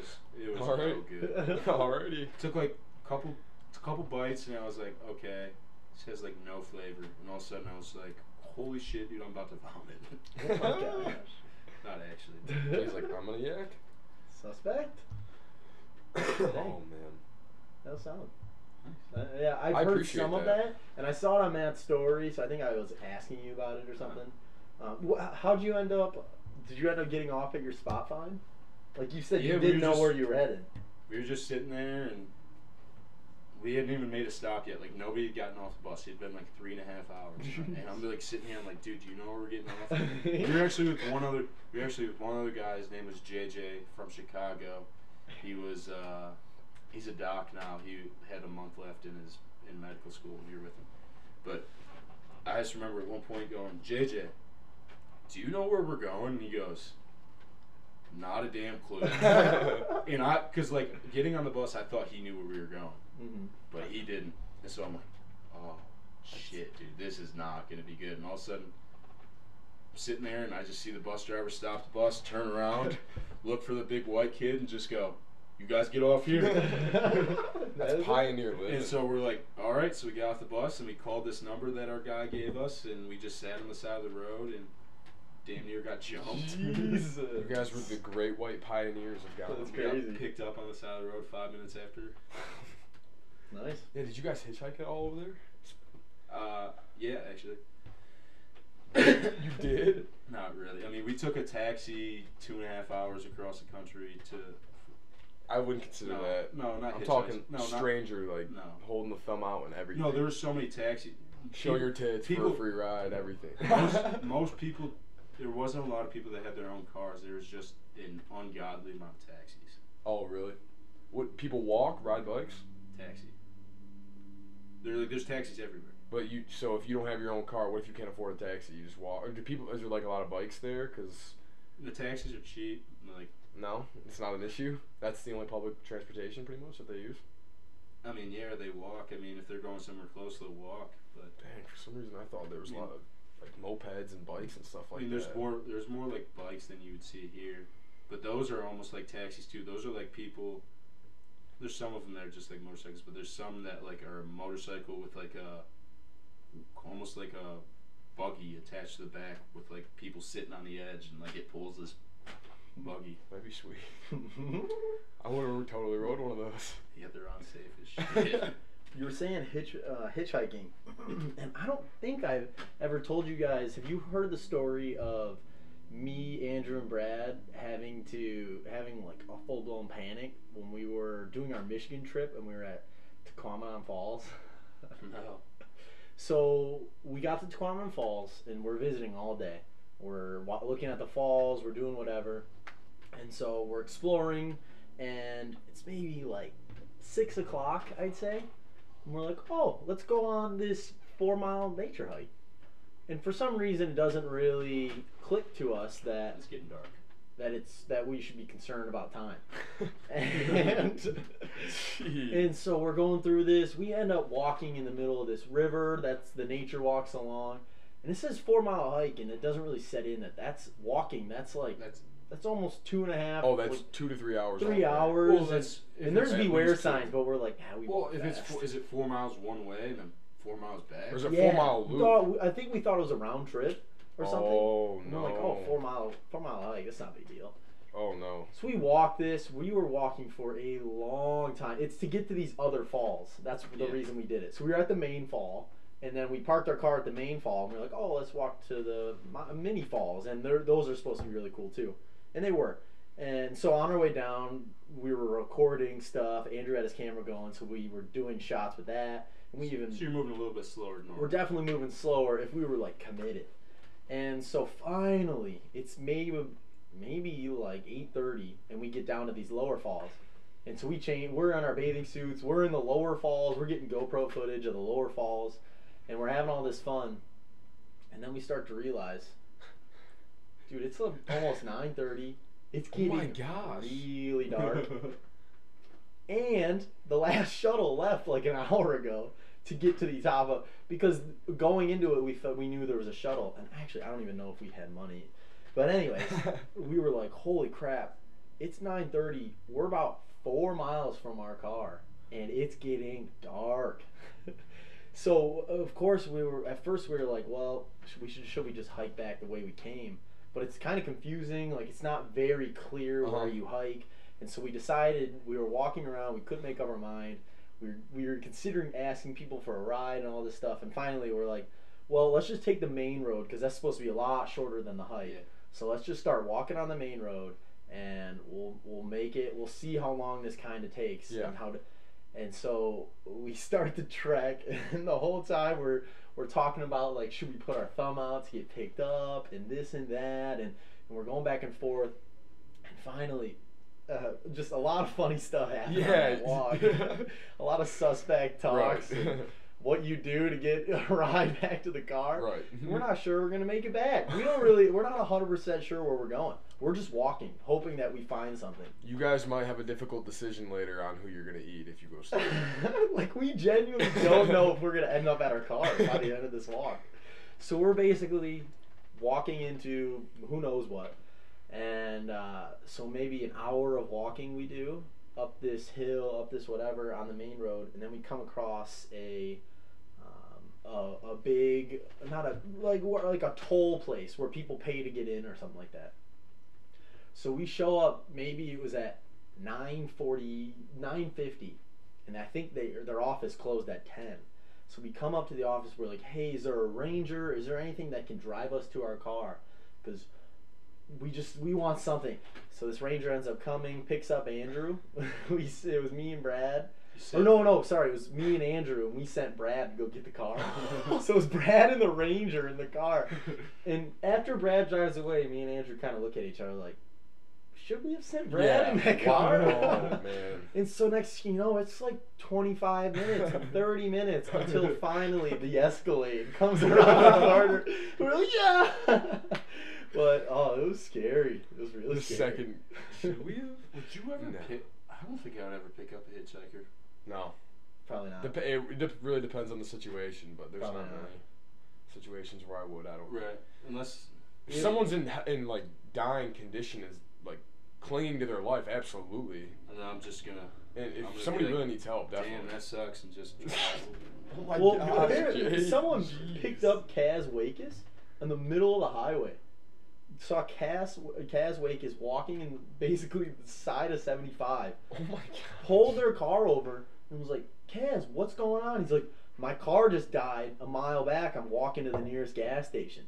[SPEAKER 4] no
[SPEAKER 2] Alright.
[SPEAKER 4] good.
[SPEAKER 2] alrighty.
[SPEAKER 4] Took like a couple bites, and I was like, okay, this has like no flavor. And all of a sudden, I was like, holy shit, dude, I'm about to vomit.
[SPEAKER 1] Oh my gosh.
[SPEAKER 4] Not actually.
[SPEAKER 2] He's like, I'm gonna yak.
[SPEAKER 1] Suspect?
[SPEAKER 2] Oh man.
[SPEAKER 1] That sound. Yeah, I've
[SPEAKER 2] I
[SPEAKER 1] heard
[SPEAKER 2] appreciate
[SPEAKER 1] some of
[SPEAKER 2] that.
[SPEAKER 1] that, and I saw it on Matt's story, so I think I was asking you about it or something. How'd you end up? Did you end up getting off at your spot fine? Like you said,
[SPEAKER 4] Yeah,
[SPEAKER 1] you
[SPEAKER 4] we
[SPEAKER 1] didn't
[SPEAKER 4] were
[SPEAKER 1] know
[SPEAKER 4] just-
[SPEAKER 1] where you were headed.
[SPEAKER 4] We were just sitting there, and we hadn't even made a stop yet. Like nobody had gotten off the bus. It'd been like 3.5 hours, and I'm like sitting here. I'm like, dude, do you know where we're getting off? We were actually with one other. Guy. His name was JJ from Chicago. He was. He's a doc now. He had a month left in medical school when we were with him. But I just remember at one point going, JJ, do you know where we're going? And he goes, not a damn clue. And cause like getting on the bus, I thought he knew where we were going, but he didn't. And so I'm like, oh shit, dude, this is not gonna be good. And all of a sudden, I'm sitting there and I just see the bus driver stop the bus, turn around, look for the big white kid, and just go, you guys get off here.
[SPEAKER 2] That's pioneer living.
[SPEAKER 4] And so we're like, all right. So we got off the bus and we called this number that our guy gave us, and we just sat on the side of the road and damn near got jumped.
[SPEAKER 1] Jesus.
[SPEAKER 2] You guys were the great white pioneers of God.
[SPEAKER 1] That's
[SPEAKER 4] We got
[SPEAKER 1] crazy.
[SPEAKER 4] picked up on the side of the road 5 minutes after.
[SPEAKER 1] Nice.
[SPEAKER 2] Yeah, did you guys hitchhike at all over there?
[SPEAKER 4] Yeah, actually.
[SPEAKER 2] You did?
[SPEAKER 4] Not really. I mean, we took a taxi 2.5 hours across the country to.
[SPEAKER 2] I wouldn't consider that.
[SPEAKER 4] No, not
[SPEAKER 2] I'm
[SPEAKER 4] hitchhikes.
[SPEAKER 2] talking
[SPEAKER 4] No,
[SPEAKER 2] stranger, like
[SPEAKER 4] no.
[SPEAKER 2] holding the thumb out and everything.
[SPEAKER 4] No, there were so many taxis.
[SPEAKER 2] Show your tits for a free ride, everything.
[SPEAKER 4] Most people, there wasn't a lot of people that had their own cars. There was just an ungodly amount of taxis.
[SPEAKER 2] Oh, really? What, people walk, ride bikes?
[SPEAKER 4] Taxi. There's taxis everywhere.
[SPEAKER 2] But so if you don't have your own car, what if you can't afford a taxi? You just walk. Or is there like a lot of bikes there? Cause
[SPEAKER 4] the taxis are cheap. Like,
[SPEAKER 2] no, it's not an issue. That's the only public transportation pretty much that they use.
[SPEAKER 4] I mean, yeah, they walk. I mean, if they're going somewhere close, they'll walk. But
[SPEAKER 2] dang, for some reason I thought there was a lot of like mopeds and bikes and stuff like
[SPEAKER 4] there's
[SPEAKER 2] that.
[SPEAKER 4] There's more like bikes than you would see here. But those are almost like taxis too. Those are like people. There's some of them that are just like motorcycles, but there's some that like are a motorcycle with like almost like a buggy attached to the back with like people sitting on the edge, and like it pulls this buggy.
[SPEAKER 2] That'd be sweet. I would have totally rode one of those.
[SPEAKER 4] Yeah, they're unsafe as shit.
[SPEAKER 1] You were saying hitchhiking, and I don't think I've ever told you guys. Have you heard the story of me, Andrew, and Brad having like a full blown panic when we were doing our Michigan trip and we were at Tequamanon Falls?
[SPEAKER 4] No.
[SPEAKER 1] So we got to Tequamanon Falls and we're visiting all day. We're looking at the falls. We're doing whatever, and so we're exploring. And it's maybe like 6 o'clock, I'd say. And we're like, oh, let's go on this 4-mile nature hike. And for some reason, it doesn't really click to us that
[SPEAKER 4] it's getting dark.
[SPEAKER 1] That we should be concerned about time. and so we're going through this. We end up walking in the middle of this river. That's the nature walks along. And it says 4-mile hike, and it doesn't really set in that's walking. That's almost 2.5.
[SPEAKER 2] Oh, that's 2 to 3 hours.
[SPEAKER 1] 3 hours.
[SPEAKER 2] Well,
[SPEAKER 1] and there's beware signs, but we're like, we
[SPEAKER 4] well, is it 4 miles one way and then 4 miles back?
[SPEAKER 2] Or is it 4-mile loop?
[SPEAKER 1] I think we thought it was a round trip or something.
[SPEAKER 2] Oh,
[SPEAKER 1] and
[SPEAKER 2] no.
[SPEAKER 1] we're like, 4-mile hike, that's not a big deal.
[SPEAKER 2] Oh, no.
[SPEAKER 1] So we walked this. We were walking for a long time. It's to get to these other falls. That's the reason we did it. So we were at the main fall, and then we parked our car at the main fall, and we were like, oh, let's walk to the mini falls. And those are supposed to be really cool, too. And they were. And so on our way down, we were recording stuff. Andrew had his camera going, so we were doing shots with that. And we even.
[SPEAKER 4] So you're moving a little bit slower than normal.
[SPEAKER 1] We're definitely moving slower if we were like committed. And so finally, it's maybe like 8:30, and we get down to these lower falls. And so we're in our bathing suits. We're in the lower falls. We're getting GoPro footage of the lower falls, and we're having all this fun. And then we start to realize, dude, it's almost 9:30. It's getting really dark. And the last shuttle left like an hour ago to get to the top of, because going into it we knew there was a shuttle, and actually I don't even know if we had money. But anyways, we were like, holy crap, it's 9:30. We're about 4 miles from our car, and it's getting dark. So of course we were like, well, should we just hike back the way we came? But it's kind of confusing. Like, it's not very clear where you hike. And so we decided, we were walking around, we couldn't make up our mind. We were considering asking people for a ride and all this stuff. And finally we're like, well, let's just take the main road, because that's supposed to be a lot shorter than the hike. Yeah. So let's just start walking on the main road, and we'll make it. We'll see how long this kind of takes.
[SPEAKER 2] Yeah.
[SPEAKER 1] And so we start the trek, and the whole time we're talking about, like, should we put our thumb out to get picked up, and this and that, and we're going back and forth. And finally, just a lot of funny stuff happened on that walk. A lot of suspect talks. Right. And what you do to get a ride back to the car.
[SPEAKER 2] Right.
[SPEAKER 1] We're not sure we're going to make it back. We're not 100% sure where we're going. We're just walking, hoping that we find something.
[SPEAKER 2] You guys might have a difficult decision later on who you're going to eat if you go slow.
[SPEAKER 1] Like, we genuinely don't know if we're going to end up at our car by the end of this walk. So we're basically walking into who knows what. And so maybe an hour of walking we do up this hill, up this whatever, on the main road. And then we come across a big, like a toll place where people pay to get in or something like that. So we show up, maybe it was at 9:50, and I think their office closed at 10. So we come up to the office. We're like, hey, is there a ranger? Is there anything that can drive us to our car? Because we want something. So this ranger ends up coming, picks up Andrew. It was me and Brad. Or no, sorry, it was me and Andrew, and we sent Brad to go get the car. So it was Brad and the ranger in the car. And after Brad drives away, me and Andrew kind of look at each other like, should we have sent Brad in that car?
[SPEAKER 2] Oh, man.
[SPEAKER 1] And so next thing you know, it's like 25 minutes, 30 minutes until finally the Escalade comes around the corner. We're like, yeah! But, it was scary. It was really scary.
[SPEAKER 4] Should we have? Would you ever pick? I don't think I would ever pick up a hitchhiker.
[SPEAKER 2] No.
[SPEAKER 1] Probably not.
[SPEAKER 2] It really depends on the situation, but there's
[SPEAKER 1] Probably
[SPEAKER 2] not
[SPEAKER 1] not.
[SPEAKER 2] many situations where I would. I don't.
[SPEAKER 4] Right. Unless
[SPEAKER 2] if someone's in like dying condition, is like clinging to their life, absolutely.
[SPEAKER 4] And I'm just gonna.
[SPEAKER 2] And if somebody really needs help, definitely.
[SPEAKER 4] Damn, that sucks, and just.
[SPEAKER 2] Oh my
[SPEAKER 1] Well,
[SPEAKER 2] gosh,
[SPEAKER 1] apparently someone picked up Kaz Wakis in the middle of the highway. Saw Kaz Wakis walking in basically the side of 75.
[SPEAKER 2] Oh my god.
[SPEAKER 1] Pulled their car over and was like, Kaz, what's going on? He's like, my car just died a mile back. I'm walking to the nearest gas station.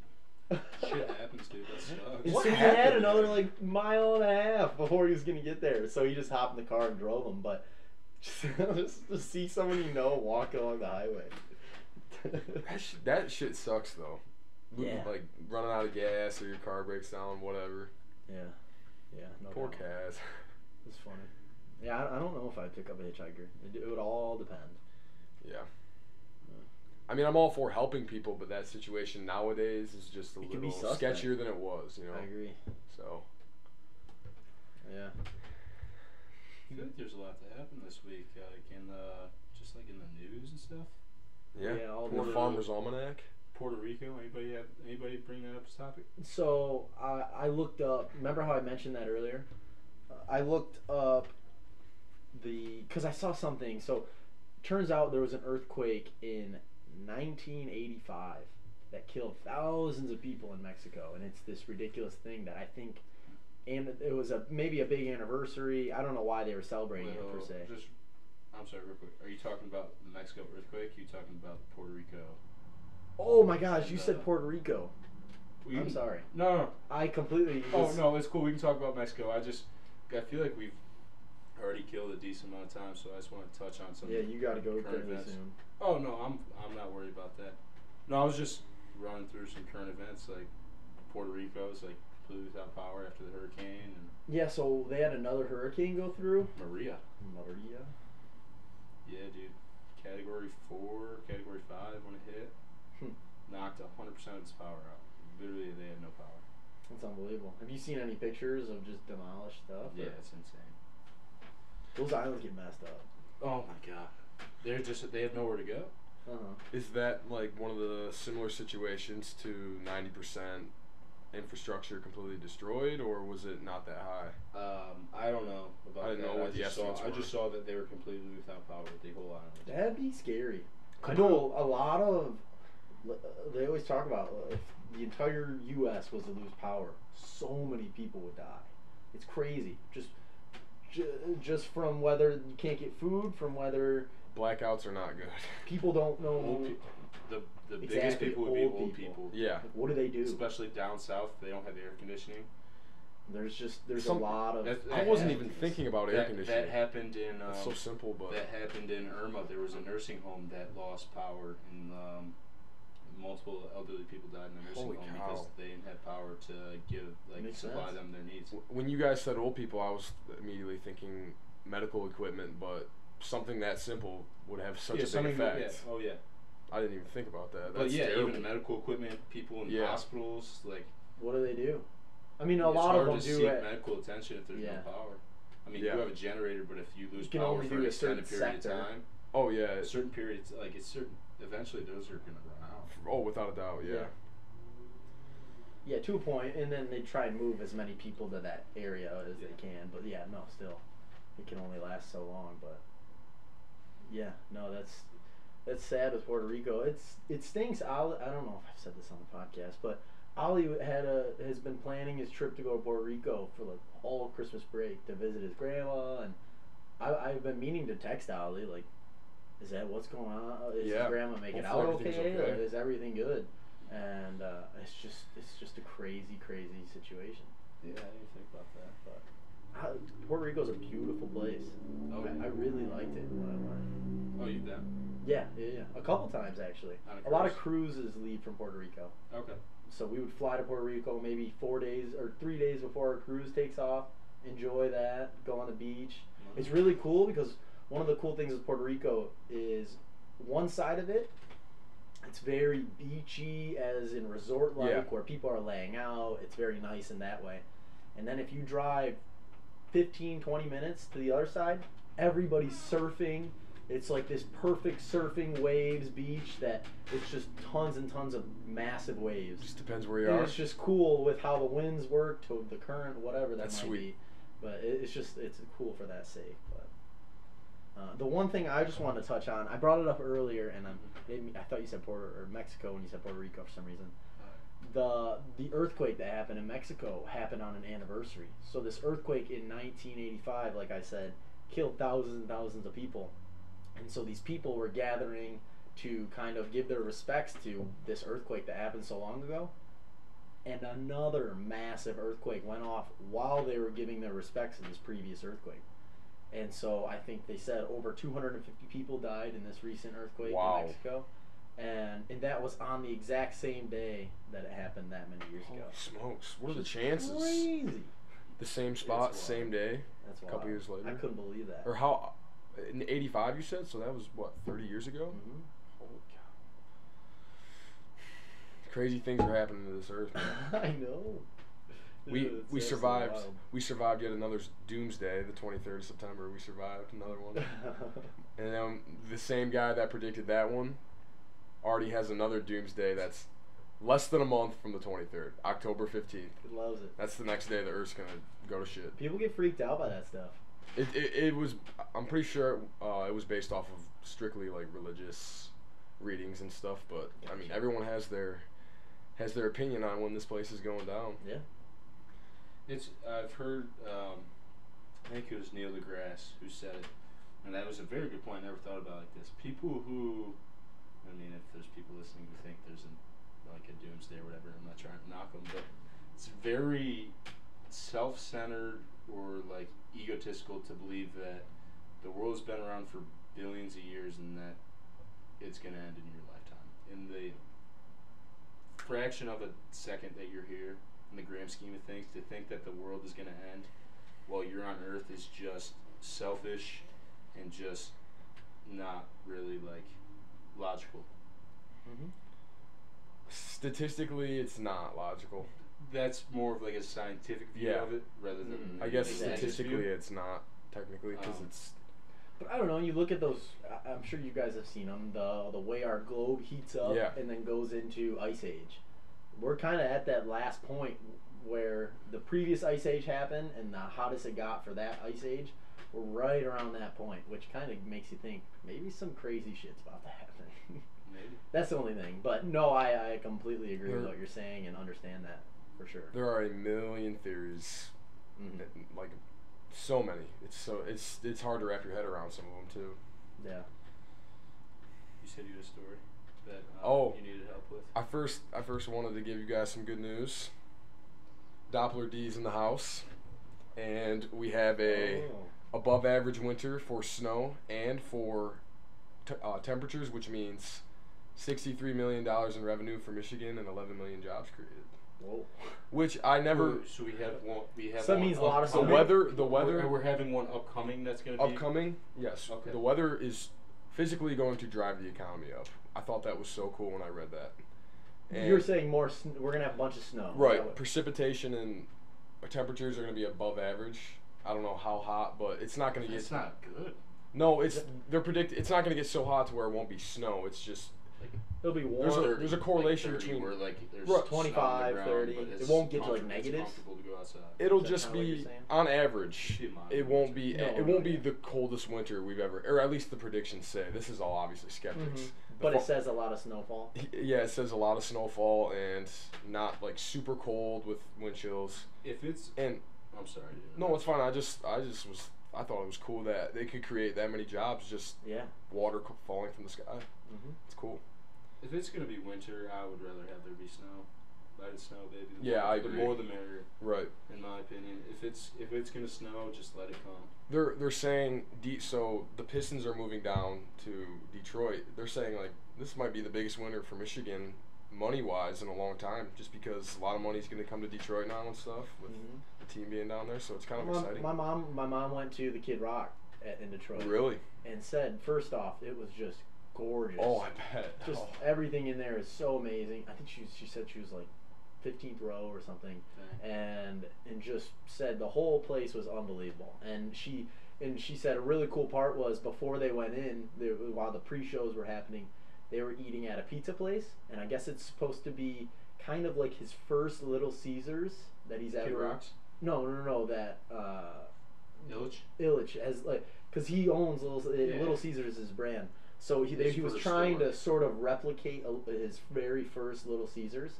[SPEAKER 4] Shit happens, dude. That sucks.
[SPEAKER 1] And so he had another like mile and a half before he was gonna get there. So he just hopped in the car and drove him. But just to see someone you know walk along the highway.
[SPEAKER 2] That shit sucks though.
[SPEAKER 1] Yeah.
[SPEAKER 2] Like running out of gas or your car breaks down, whatever.
[SPEAKER 1] Yeah. No
[SPEAKER 2] Poor
[SPEAKER 1] doubt.
[SPEAKER 2] Kaz.
[SPEAKER 1] It's funny. Yeah, I don't know if I'd pick up a hitchhiker. It would all depend.
[SPEAKER 2] Yeah. I mean, I'm all for helping people, but that situation nowadays is just a
[SPEAKER 1] It can
[SPEAKER 2] little
[SPEAKER 1] be suspect.
[SPEAKER 2] sketchier than it was, you know?
[SPEAKER 1] I agree.
[SPEAKER 2] So.
[SPEAKER 1] Yeah.
[SPEAKER 4] I feel like there's a lot that happened this week, like in the news and stuff.
[SPEAKER 2] Yeah.
[SPEAKER 1] all
[SPEAKER 2] Poor
[SPEAKER 1] the
[SPEAKER 2] Farmer's Almanac.
[SPEAKER 4] Puerto Rico. Anybody bring that up as a topic?
[SPEAKER 1] So I looked up. Remember how I mentioned that earlier? I looked up because I saw something. So turns out there was an earthquake in 1985 that killed thousands of people in Mexico, and it's this ridiculous thing that I think, and it was maybe a big anniversary. I don't know why they were celebrating it per se.
[SPEAKER 4] I'm sorry, real quick. Are you talking about the Mexico earthquake? Are you talking about Puerto Rico?
[SPEAKER 1] Oh my gosh, you said Puerto Rico. I'm sorry.
[SPEAKER 4] No.
[SPEAKER 1] I completely.
[SPEAKER 4] Oh no, it's cool. We can talk about Mexico. I feel like we've already killed a decent amount of time, so I just want to touch on some.
[SPEAKER 1] Yeah, you got to go
[SPEAKER 4] current
[SPEAKER 1] really
[SPEAKER 4] events.
[SPEAKER 1] soon.
[SPEAKER 4] Oh no, I'm not worried about that. No, I was just running through some current events, like Puerto Rico is like completely without power after the hurricane and.
[SPEAKER 1] Yeah, so they had another hurricane go through.
[SPEAKER 4] Maria.
[SPEAKER 1] Yeah,
[SPEAKER 4] dude. Category 4, Category 5 when it hit. Knocked 100% of its power out. Literally, they had no power.
[SPEAKER 1] That's unbelievable. Have you seen any pictures of just demolished stuff?
[SPEAKER 4] Yeah, it's insane.
[SPEAKER 1] Those islands get messed up.
[SPEAKER 4] Oh my god. They have nowhere to go.
[SPEAKER 2] Is that like one of the similar situations to 90% infrastructure completely destroyed, or was it not that high?
[SPEAKER 4] I don't know about
[SPEAKER 2] I didn't
[SPEAKER 4] that.
[SPEAKER 2] know what the estimates were.
[SPEAKER 4] I just saw that they were completely without power with the whole island.
[SPEAKER 1] That'd be scary. I know a lot of. They always talk about if the entire U.S. was to lose power, so many people would die. It's crazy. Just from whether you can't get food, from whether
[SPEAKER 2] Blackouts are not good.
[SPEAKER 1] people don't know.
[SPEAKER 4] The biggest people would be old people.
[SPEAKER 2] Yeah.
[SPEAKER 1] Like, what do they do?
[SPEAKER 4] Especially down south, they don't have air conditioning.
[SPEAKER 1] There's a lot of.
[SPEAKER 2] I wasn't even thinking about air conditioning.
[SPEAKER 4] That happened in.
[SPEAKER 2] It's so simple, but
[SPEAKER 4] that happened in Irma. There was a nursing home that lost power, and multiple elderly people died in the nursing home because they didn't have power to supply them their needs.
[SPEAKER 2] When you guys said old people, I was immediately thinking medical equipment, but something that simple would have such a big effect.
[SPEAKER 4] Yeah. Oh yeah.
[SPEAKER 2] I didn't even think about that.
[SPEAKER 4] But yeah, even medical equipment, people in hospitals, like.
[SPEAKER 1] What do they do? I mean, a lot
[SPEAKER 4] of
[SPEAKER 1] them
[SPEAKER 4] do. It's hard to seek medical attention if there's no power. I mean, you have a generator, but if you lose power for an extended period of time.
[SPEAKER 2] Oh yeah.
[SPEAKER 4] Certain periods, eventually those are gonna run out.
[SPEAKER 2] Oh, without a doubt, yeah.
[SPEAKER 1] Yeah, to a point, and then they try and move as many people to that area as they can. But yeah, no, still, it can only last so long. But yeah, no, that's sad with Puerto Rico. It stinks. I don't know if I've said this on the podcast, but Ollie has been planning his trip to go to Puerto Rico for like all Christmas break to visit his grandma, and I've been meaning to text Ollie like is that what's going on? Is
[SPEAKER 2] Yeah.
[SPEAKER 1] his grandma making out
[SPEAKER 2] Hopefully
[SPEAKER 1] okay?
[SPEAKER 2] everything's okay.
[SPEAKER 1] Like, is everything good? And it's just a crazy situation.
[SPEAKER 4] Yeah, I didn't think about that.
[SPEAKER 1] But Puerto Rico's a beautiful place.
[SPEAKER 4] Oh,
[SPEAKER 1] I really liked it when I went.
[SPEAKER 4] Oh, you've been?
[SPEAKER 1] Yeah. A couple times actually.
[SPEAKER 4] On
[SPEAKER 1] A lot of cruises leave from Puerto Rico.
[SPEAKER 4] Okay.
[SPEAKER 1] So we would fly to Puerto Rico maybe 4 days or 3 days before our cruise takes off. Enjoy that. Go on the beach.
[SPEAKER 4] Mm-hmm.
[SPEAKER 1] It's really cool because one of the cool things with Puerto Rico is one side of it. It's very beachy, as in resort-like, where people are laying out. It's very nice in that way. And then if you drive 15, 20 minutes to the other side, everybody's surfing. It's like this perfect surfing waves beach that it's just tons and tons of massive waves.
[SPEAKER 2] Just depends where you
[SPEAKER 1] And
[SPEAKER 2] are.
[SPEAKER 1] it's just cool with how the winds work to the current, whatever that
[SPEAKER 2] That's
[SPEAKER 1] might
[SPEAKER 2] sweet.
[SPEAKER 1] be. But it's cool for that sake. But the one thing I just wanted to touch on, I brought it up earlier, and I thought you said Mexico when you said Puerto Rico for some reason. The earthquake that happened in Mexico happened on an anniversary. So this earthquake in 1985, like I said, killed thousands and thousands of people. And so these people were gathering to kind of give their respects to this earthquake that happened so long ago. And another massive earthquake went off while they were giving their respects to this previous earthquake. And so I think they said over 250 people died in this recent earthquake in Mexico. And that was on the exact same day that it happened that many years ago.
[SPEAKER 2] Smokes. What are the chances?
[SPEAKER 1] Crazy.
[SPEAKER 2] The same spot, same day,
[SPEAKER 1] That's
[SPEAKER 2] a couple years later.
[SPEAKER 1] I couldn't believe that.
[SPEAKER 2] Or how? In '85, you said? So that was, what, 30 years ago?
[SPEAKER 1] Mm-hmm.
[SPEAKER 2] Holy cow. Crazy things are happening to this earth, man.
[SPEAKER 1] I know.
[SPEAKER 2] We survived. We survived yet another doomsday, the 23rd of September. We survived another one. And the same guy that predicted that one already has another doomsday that's less than a month from the 23rd, October 15th.
[SPEAKER 1] He loves it.
[SPEAKER 2] That's the next day the Earth's gonna go to shit.
[SPEAKER 1] People get freaked out by that stuff.
[SPEAKER 2] It was. I'm pretty sure it was based off of strictly like religious readings and stuff. But I mean, everyone has their opinion on when this place is going down.
[SPEAKER 1] Yeah.
[SPEAKER 4] I've heard, I think it was Neil deGrasse who said it, and that was a very good point. I never thought about it like this. People who, I mean, if there's people listening who think there's like a doomsday or whatever, I'm not trying to knock them, but it's very self-centered or like egotistical to believe that the world's been around for billions of years and that it's going to end in your lifetime. In the fraction of a second that you're here, in the grand scheme of things, to think that the world is going to end while you're on Earth is just selfish and just not really like logical.
[SPEAKER 1] Mm-hmm.
[SPEAKER 2] Statistically, it's not logical.
[SPEAKER 4] That's more of like a scientific view of it rather than.
[SPEAKER 2] I guess
[SPEAKER 1] Exactly.
[SPEAKER 2] statistically, it's not technically because it's.
[SPEAKER 1] But I don't know. You look at those. I'm sure you guys have seen them. The way our globe heats up and then goes into ice age. We're kind of at that last point where the previous ice age happened and the hottest it got for that ice age. We're right around that point, which kind of makes you think maybe some crazy shit's about to happen.
[SPEAKER 4] Maybe.
[SPEAKER 1] That's the only thing. But no, I completely agree with what you're saying and understand that for sure.
[SPEAKER 2] There are a million theories, like so many. It's hard to wrap your head around some of them too.
[SPEAKER 1] Yeah.
[SPEAKER 4] You said you had a story that you needed help with.
[SPEAKER 2] I first wanted to give you guys some good news. Doppler D's in the house, and we have a above average winter for snow and for temperatures, which means $63 million in revenue for Michigan and 11 million jobs created.
[SPEAKER 1] Whoa.
[SPEAKER 2] Which I never.
[SPEAKER 4] So we have one.
[SPEAKER 1] So that means a lot of
[SPEAKER 2] the weather.
[SPEAKER 4] We're having one upcoming. That's going to be
[SPEAKER 2] upcoming. Yes.
[SPEAKER 4] Okay.
[SPEAKER 2] The weather is physically going to drive the economy up. I thought that was so cool when I read that. And
[SPEAKER 1] you're saying we're going to have a bunch of snow.
[SPEAKER 2] Right. Precipitation and temperatures are going to be above average. I don't know how hot, but it's not going to get.
[SPEAKER 4] It's not good.
[SPEAKER 2] No, it's not going to get so hot to where it won't be snow. It's just.
[SPEAKER 1] It'll be warm.
[SPEAKER 2] There's a correlation
[SPEAKER 4] like 30,
[SPEAKER 2] between
[SPEAKER 4] where like there's
[SPEAKER 1] 25,
[SPEAKER 4] ground,
[SPEAKER 1] 30. It won't get to like negatives.
[SPEAKER 4] To go outside.
[SPEAKER 2] It'll just be on average. It won't be.
[SPEAKER 1] No,
[SPEAKER 2] it won't be the coldest winter we've ever, or at least the predictions say. This is all obviously skeptics.
[SPEAKER 1] Mm-hmm. But it says a lot of snowfall.
[SPEAKER 2] Yeah, it says a lot of snowfall and not like super cold with wind chills.
[SPEAKER 4] If it's
[SPEAKER 2] and
[SPEAKER 4] I'm sorry.
[SPEAKER 2] No, it's fine. I I thought it was cool that they could create that many jobs, just water falling from the sky.
[SPEAKER 1] Mm-hmm.
[SPEAKER 2] It's cool.
[SPEAKER 4] If it's gonna be winter, I would rather have there be snow. Let it snow, baby.
[SPEAKER 2] I
[SPEAKER 4] The
[SPEAKER 2] agree.
[SPEAKER 4] more the merrier.
[SPEAKER 2] Right.
[SPEAKER 4] In my opinion, if it's gonna snow, just let it come.
[SPEAKER 2] They're saying so the Pistons are moving down to Detroit. They're saying like this might be the biggest winter for Michigan money wise in a long time, just because a lot of money's going to come to Detroit now and stuff with the team being down there. So it's kind of exciting.
[SPEAKER 1] My mom went to the Kid Rock in Detroit.
[SPEAKER 2] Really?
[SPEAKER 1] And said first off it was just gorgeous.
[SPEAKER 2] Oh, I bet.
[SPEAKER 1] Just everything in there is so amazing. I think she said she was like 15th row or something, and just said the whole place was unbelievable. And she said a really cool part was before they went in, while the pre-shows were happening, they were eating at a pizza place, and I guess it's supposed to be kind of like his first Little Caesars that he's ever.
[SPEAKER 4] Kid Rocks?
[SPEAKER 1] No, that
[SPEAKER 4] Illich
[SPEAKER 1] as like because he owns Little Caesars is his brand. So he was trying to sort of replicate his very first Little Caesars.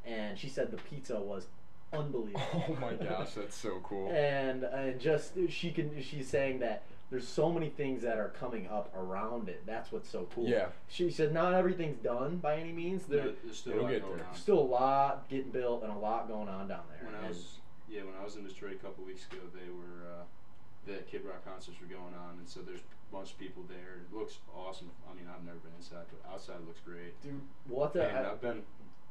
[SPEAKER 1] And she said the pizza was unbelievable.
[SPEAKER 2] Oh my gosh, that's so cool.
[SPEAKER 1] And just she's saying that there's so many things that are coming up around it. That's what's so cool.
[SPEAKER 2] Yeah.
[SPEAKER 1] She said not everything's done by any means.
[SPEAKER 4] There's still a lot going on.
[SPEAKER 1] Still a lot getting built and a lot going on down there.
[SPEAKER 4] When I was in Detroit a couple weeks ago, they were the Kid Rock concerts were going on, and so there's a bunch of people there. It looks awesome. I mean, I've never been inside, but outside it looks great.
[SPEAKER 1] Dude, what the?
[SPEAKER 4] And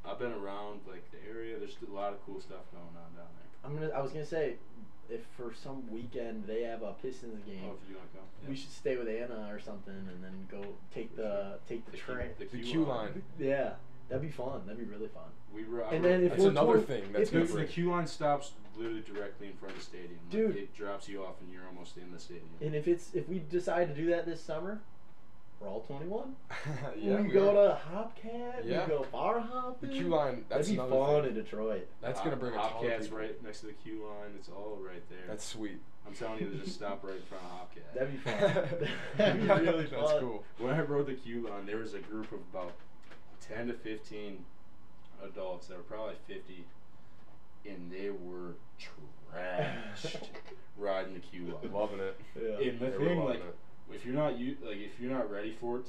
[SPEAKER 4] I've been around like the area. There's a lot of cool stuff going on down there.
[SPEAKER 1] I was gonna say, if for some weekend they have a Pistons game,
[SPEAKER 4] if you want to go,
[SPEAKER 1] we should stay with Anna or something, and then go take the train.
[SPEAKER 4] The
[SPEAKER 2] Q line.
[SPEAKER 1] Yeah, that'd be fun. That'd be really fun.
[SPEAKER 2] That's another thing that's
[SPEAKER 4] the Q line stops literally directly in front of the stadium.
[SPEAKER 1] Dude,
[SPEAKER 4] like, it drops you off and you're almost in the stadium.
[SPEAKER 1] And if we decide to do that this summer, we're all 21.
[SPEAKER 2] Yeah,
[SPEAKER 1] we go to Hopcat.
[SPEAKER 2] Yeah.
[SPEAKER 1] We go bar hopping.
[SPEAKER 2] The Q line. That's
[SPEAKER 1] That'd be fun in Detroit.
[SPEAKER 2] That's gonna bring a ton of
[SPEAKER 4] Hopcat's
[SPEAKER 2] people.
[SPEAKER 4] right next to the Q line. It's all right there.
[SPEAKER 2] That's sweet.
[SPEAKER 4] I'm telling you, just stop right in front of Hopcat.
[SPEAKER 1] That'd be fun. That'd be really fun.
[SPEAKER 2] That's cool.
[SPEAKER 4] When I rode the Q line, there was a group of about 10 to 15 adults that were probably 50, and they were trashed riding the Q line.
[SPEAKER 2] Loving it.
[SPEAKER 1] Yeah.
[SPEAKER 4] And the thing, like, if you're not ready for it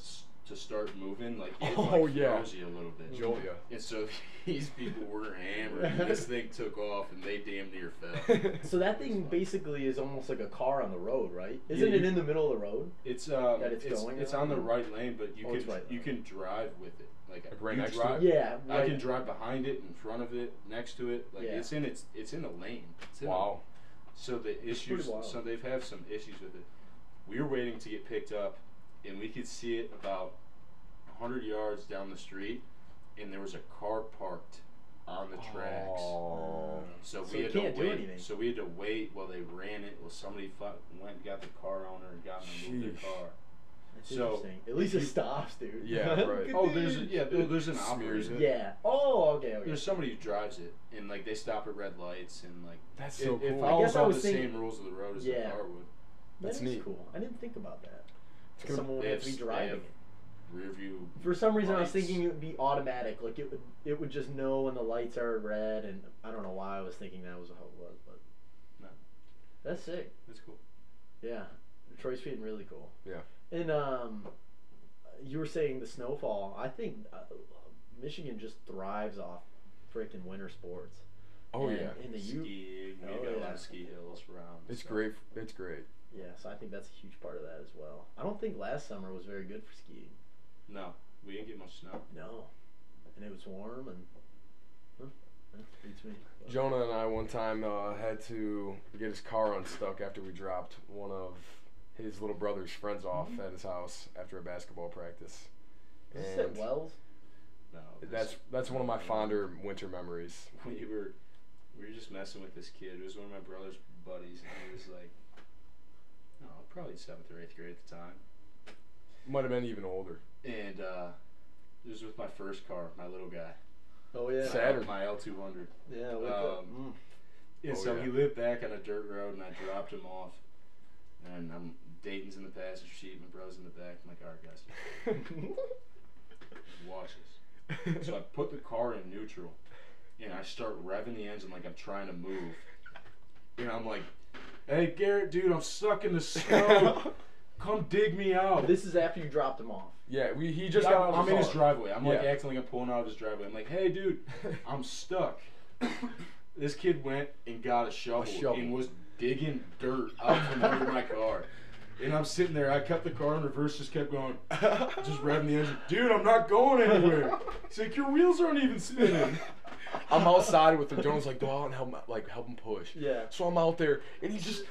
[SPEAKER 4] to start moving, like it throws you a little bit.
[SPEAKER 2] Julia.
[SPEAKER 4] And so these people were hammered, and this thing took off, and they damn near fell.
[SPEAKER 1] So that thing basically is almost like a car on the road, right? Isn't it in the middle of the road?
[SPEAKER 4] It's
[SPEAKER 1] going
[SPEAKER 4] it's
[SPEAKER 1] around?
[SPEAKER 4] on the right lane, but you
[SPEAKER 1] Right
[SPEAKER 4] you can drive with it. Like
[SPEAKER 2] right
[SPEAKER 4] you
[SPEAKER 2] next
[SPEAKER 4] drive,
[SPEAKER 2] to it?
[SPEAKER 1] Yeah.
[SPEAKER 4] I
[SPEAKER 1] Right.
[SPEAKER 4] can drive behind it, in front of it, next to it. Like it's in a lane.
[SPEAKER 2] Wow.
[SPEAKER 4] So the issues. So they've had some issues with it. We were waiting to get picked up, and we could see it about 100 yards down the street, and there was a car parked on the tracks.
[SPEAKER 2] Oh.
[SPEAKER 4] So
[SPEAKER 1] So
[SPEAKER 4] we
[SPEAKER 1] you
[SPEAKER 4] had to
[SPEAKER 1] can't do
[SPEAKER 4] wait.
[SPEAKER 1] anything.
[SPEAKER 4] So we had to wait while they ran it. Well, somebody went and got the car owner and got them to move their car.
[SPEAKER 1] That's
[SPEAKER 4] So,
[SPEAKER 1] interesting. At least it stops, dude.
[SPEAKER 2] Yeah, right.
[SPEAKER 4] Oh, there's an operator.
[SPEAKER 1] Yeah. Oh, okay.
[SPEAKER 4] There's somebody who drives it, and like they stop at red lights, and like
[SPEAKER 2] That's
[SPEAKER 4] it,
[SPEAKER 2] so
[SPEAKER 4] it
[SPEAKER 2] cool.
[SPEAKER 4] follows
[SPEAKER 1] I guess I
[SPEAKER 4] all
[SPEAKER 1] was
[SPEAKER 4] the
[SPEAKER 1] thinking-
[SPEAKER 4] same rules of the road as
[SPEAKER 1] Yeah.
[SPEAKER 4] the car would.
[SPEAKER 2] That's
[SPEAKER 1] That is
[SPEAKER 2] neat.
[SPEAKER 1] cool. I didn't think about that.
[SPEAKER 2] gonna-
[SPEAKER 1] Someone would
[SPEAKER 4] They
[SPEAKER 1] have to be
[SPEAKER 4] have- they
[SPEAKER 1] driving
[SPEAKER 4] have
[SPEAKER 1] it.
[SPEAKER 4] Rear view.
[SPEAKER 1] For some reason, I was
[SPEAKER 4] lights.
[SPEAKER 1] thinking it would be automatic. Like it would just know when the lights are red, and I don't know why I was thinking that was how it was, but
[SPEAKER 4] No.
[SPEAKER 1] that's sick.
[SPEAKER 4] That's cool.
[SPEAKER 1] Yeah, Detroit's being really cool.
[SPEAKER 2] Yeah.
[SPEAKER 1] And you were saying the snowfall. I think Michigan just thrives off freaking winter sports.
[SPEAKER 2] Oh
[SPEAKER 1] And
[SPEAKER 2] yeah.
[SPEAKER 1] in the
[SPEAKER 4] Skiing. We got a lot of ski hills around.
[SPEAKER 2] It's
[SPEAKER 4] so.
[SPEAKER 2] great. It's great.
[SPEAKER 1] Yeah, so I think that's a huge part of that as well. I don't think last summer was very good for skiing.
[SPEAKER 4] No, we didn't get much snow.
[SPEAKER 1] No, and it was warm and. That beats me.
[SPEAKER 2] Jonah and I one time had to get his car unstuck after we dropped one of his little brother's friends off at his house after a basketball practice.
[SPEAKER 1] Is this at Wells?
[SPEAKER 4] No.
[SPEAKER 2] That's one of my fonder winter memories.
[SPEAKER 4] We were just messing with this kid. It was one of my brother's buddies, and he was like, no, probably 7th or 8th grade at the time.
[SPEAKER 2] Might have been even older.
[SPEAKER 4] And it was with my first car, my little guy.
[SPEAKER 1] Oh yeah.
[SPEAKER 2] Saturn.
[SPEAKER 4] My L200.
[SPEAKER 1] Yeah.
[SPEAKER 4] And so he lived back on a dirt road, and I dropped him off. And Dayton's in the passenger seat, my brother's in the back. I'm like, all right, guys, watch this. So I put the car in neutral, and I start revving the engine like I'm trying to move. And I'm like, Hey, Garrett, dude, I'm stuck in the snow. Come dig me out.
[SPEAKER 1] This is after you dropped him off.
[SPEAKER 2] Yeah, he just got out of
[SPEAKER 4] I'm in his
[SPEAKER 2] car.
[SPEAKER 4] driveway. I'm like
[SPEAKER 2] Yeah.
[SPEAKER 4] acting like I'm pulling out of his driveway. I'm like, hey, dude, I'm stuck. This kid went and got a shovel and was digging dirt out from under my car. And I'm sitting there. I kept the car in reverse, just kept going, just revving the engine. Dude, I'm not going anywhere. He's like, your wheels aren't even spinning.
[SPEAKER 2] I'm outside with him. Jonas like, go out and help him push.
[SPEAKER 1] Yeah.
[SPEAKER 2] So I'm out there, and he's just,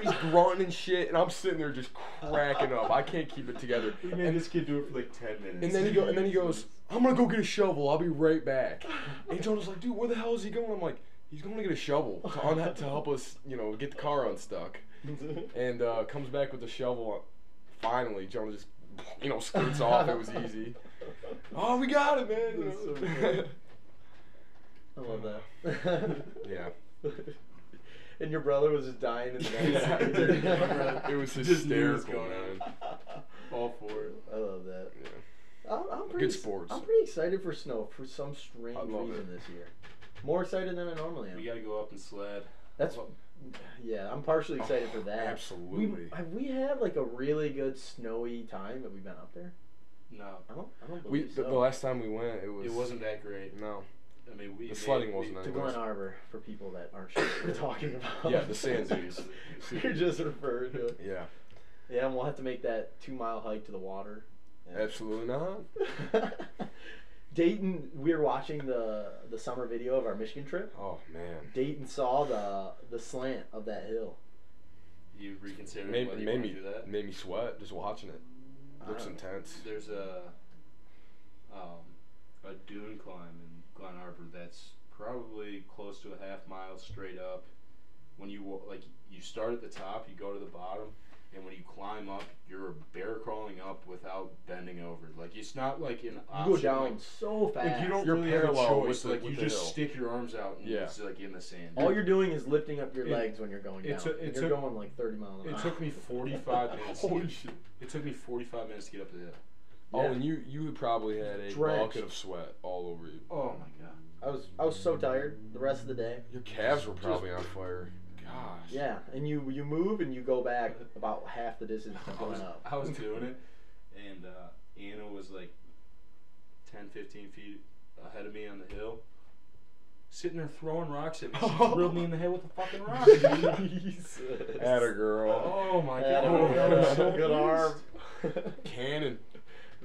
[SPEAKER 2] he's grunting and shit, and I'm sitting there just cracking up. I can't keep it together.
[SPEAKER 4] We made this kid do it for like 10 minutes.
[SPEAKER 2] And then he goes, I'm gonna go get a shovel. I'll be right back. And Jonas like, dude, where the hell is he going? I'm like, he's going to get a shovel to help us, get the car unstuck. And comes back with the shovel. Finally, Jonah just, skirts off. It was easy. Oh, we got it, man.
[SPEAKER 1] That's so good. I love that.
[SPEAKER 2] Yeah.
[SPEAKER 1] And your brother was just dying in the
[SPEAKER 2] Yeah.
[SPEAKER 1] back.
[SPEAKER 2] It was
[SPEAKER 4] Just knew it was
[SPEAKER 2] hysterical,
[SPEAKER 4] going
[SPEAKER 2] man.
[SPEAKER 4] All for it.
[SPEAKER 1] I love that.
[SPEAKER 2] Yeah.
[SPEAKER 1] I'm pretty,
[SPEAKER 2] Good sports.
[SPEAKER 1] I'm pretty excited for snow for some strange
[SPEAKER 2] I love
[SPEAKER 1] reason
[SPEAKER 2] it.
[SPEAKER 1] this year. More excited than I normally am.
[SPEAKER 4] We got to go up and sled.
[SPEAKER 1] That's yeah. I'm partially excited for that.
[SPEAKER 2] Absolutely.
[SPEAKER 1] Have we had like a really good snowy time that we've been up there?
[SPEAKER 4] No.
[SPEAKER 1] I don't believe so.
[SPEAKER 2] The last time we went,
[SPEAKER 4] It wasn't that great.
[SPEAKER 2] No.
[SPEAKER 4] I mean,
[SPEAKER 2] The sledding wasn't
[SPEAKER 1] to
[SPEAKER 2] that
[SPEAKER 1] Glen Arbor for people that aren't sure what we're talking about.
[SPEAKER 2] Yeah, the sand dunes.
[SPEAKER 1] You're just referring to it.
[SPEAKER 2] Yeah.
[SPEAKER 1] Yeah, and we'll have to make that 2-mile hike to the water. Yeah.
[SPEAKER 2] Absolutely not.
[SPEAKER 1] Dayton, we were watching the summer video of our Michigan trip.
[SPEAKER 2] Oh man.
[SPEAKER 1] Dayton saw the slant of that hill.
[SPEAKER 4] You reconsider whether you want to do that?
[SPEAKER 2] Made me sweat just watching it. Looks intense.
[SPEAKER 4] There's a dune climb in Glen Arbor that's probably close to a half mile straight up. When you you start at the top, you go to the bottom, and when you climb up, you're bear crawling up without bending over. Like it's not like an option.
[SPEAKER 1] You go down
[SPEAKER 4] like,
[SPEAKER 1] so fast.
[SPEAKER 4] like you don't
[SPEAKER 2] You're
[SPEAKER 4] really have a
[SPEAKER 2] parallel
[SPEAKER 4] choice.
[SPEAKER 2] with
[SPEAKER 4] Like
[SPEAKER 2] the
[SPEAKER 4] you just
[SPEAKER 2] hill.
[SPEAKER 4] stick your arms out and
[SPEAKER 2] Yeah.
[SPEAKER 4] it's like in the sand.
[SPEAKER 1] All you're doing is lifting up your
[SPEAKER 4] It-
[SPEAKER 1] legs when you're going down.
[SPEAKER 4] it
[SPEAKER 1] You're
[SPEAKER 4] took-
[SPEAKER 1] going like 30 miles an hour.
[SPEAKER 4] It took me 45 minutes.
[SPEAKER 2] Holy shit.
[SPEAKER 4] It took me 45 minutes to get up the hill.
[SPEAKER 2] Oh,
[SPEAKER 1] Yeah.
[SPEAKER 2] and you probably had a
[SPEAKER 1] Drenched.
[SPEAKER 2] bucket of sweat all over you.
[SPEAKER 4] Oh my god.
[SPEAKER 1] I was so tired the rest of the day.
[SPEAKER 2] Your calves were probably on fire. Gosh.
[SPEAKER 1] Yeah, and you move and you go back about half the distance you going up.
[SPEAKER 4] I was doing it, and Anna was like 10, 15 feet ahead of me on the hill, sitting there throwing rocks at me. She drilled me in the head with a fucking rock.
[SPEAKER 1] Jesus.
[SPEAKER 2] Atta girl.
[SPEAKER 4] Oh my
[SPEAKER 1] Atta
[SPEAKER 4] god.
[SPEAKER 1] girl.
[SPEAKER 4] I was so
[SPEAKER 1] Good arm.
[SPEAKER 2] Cannon.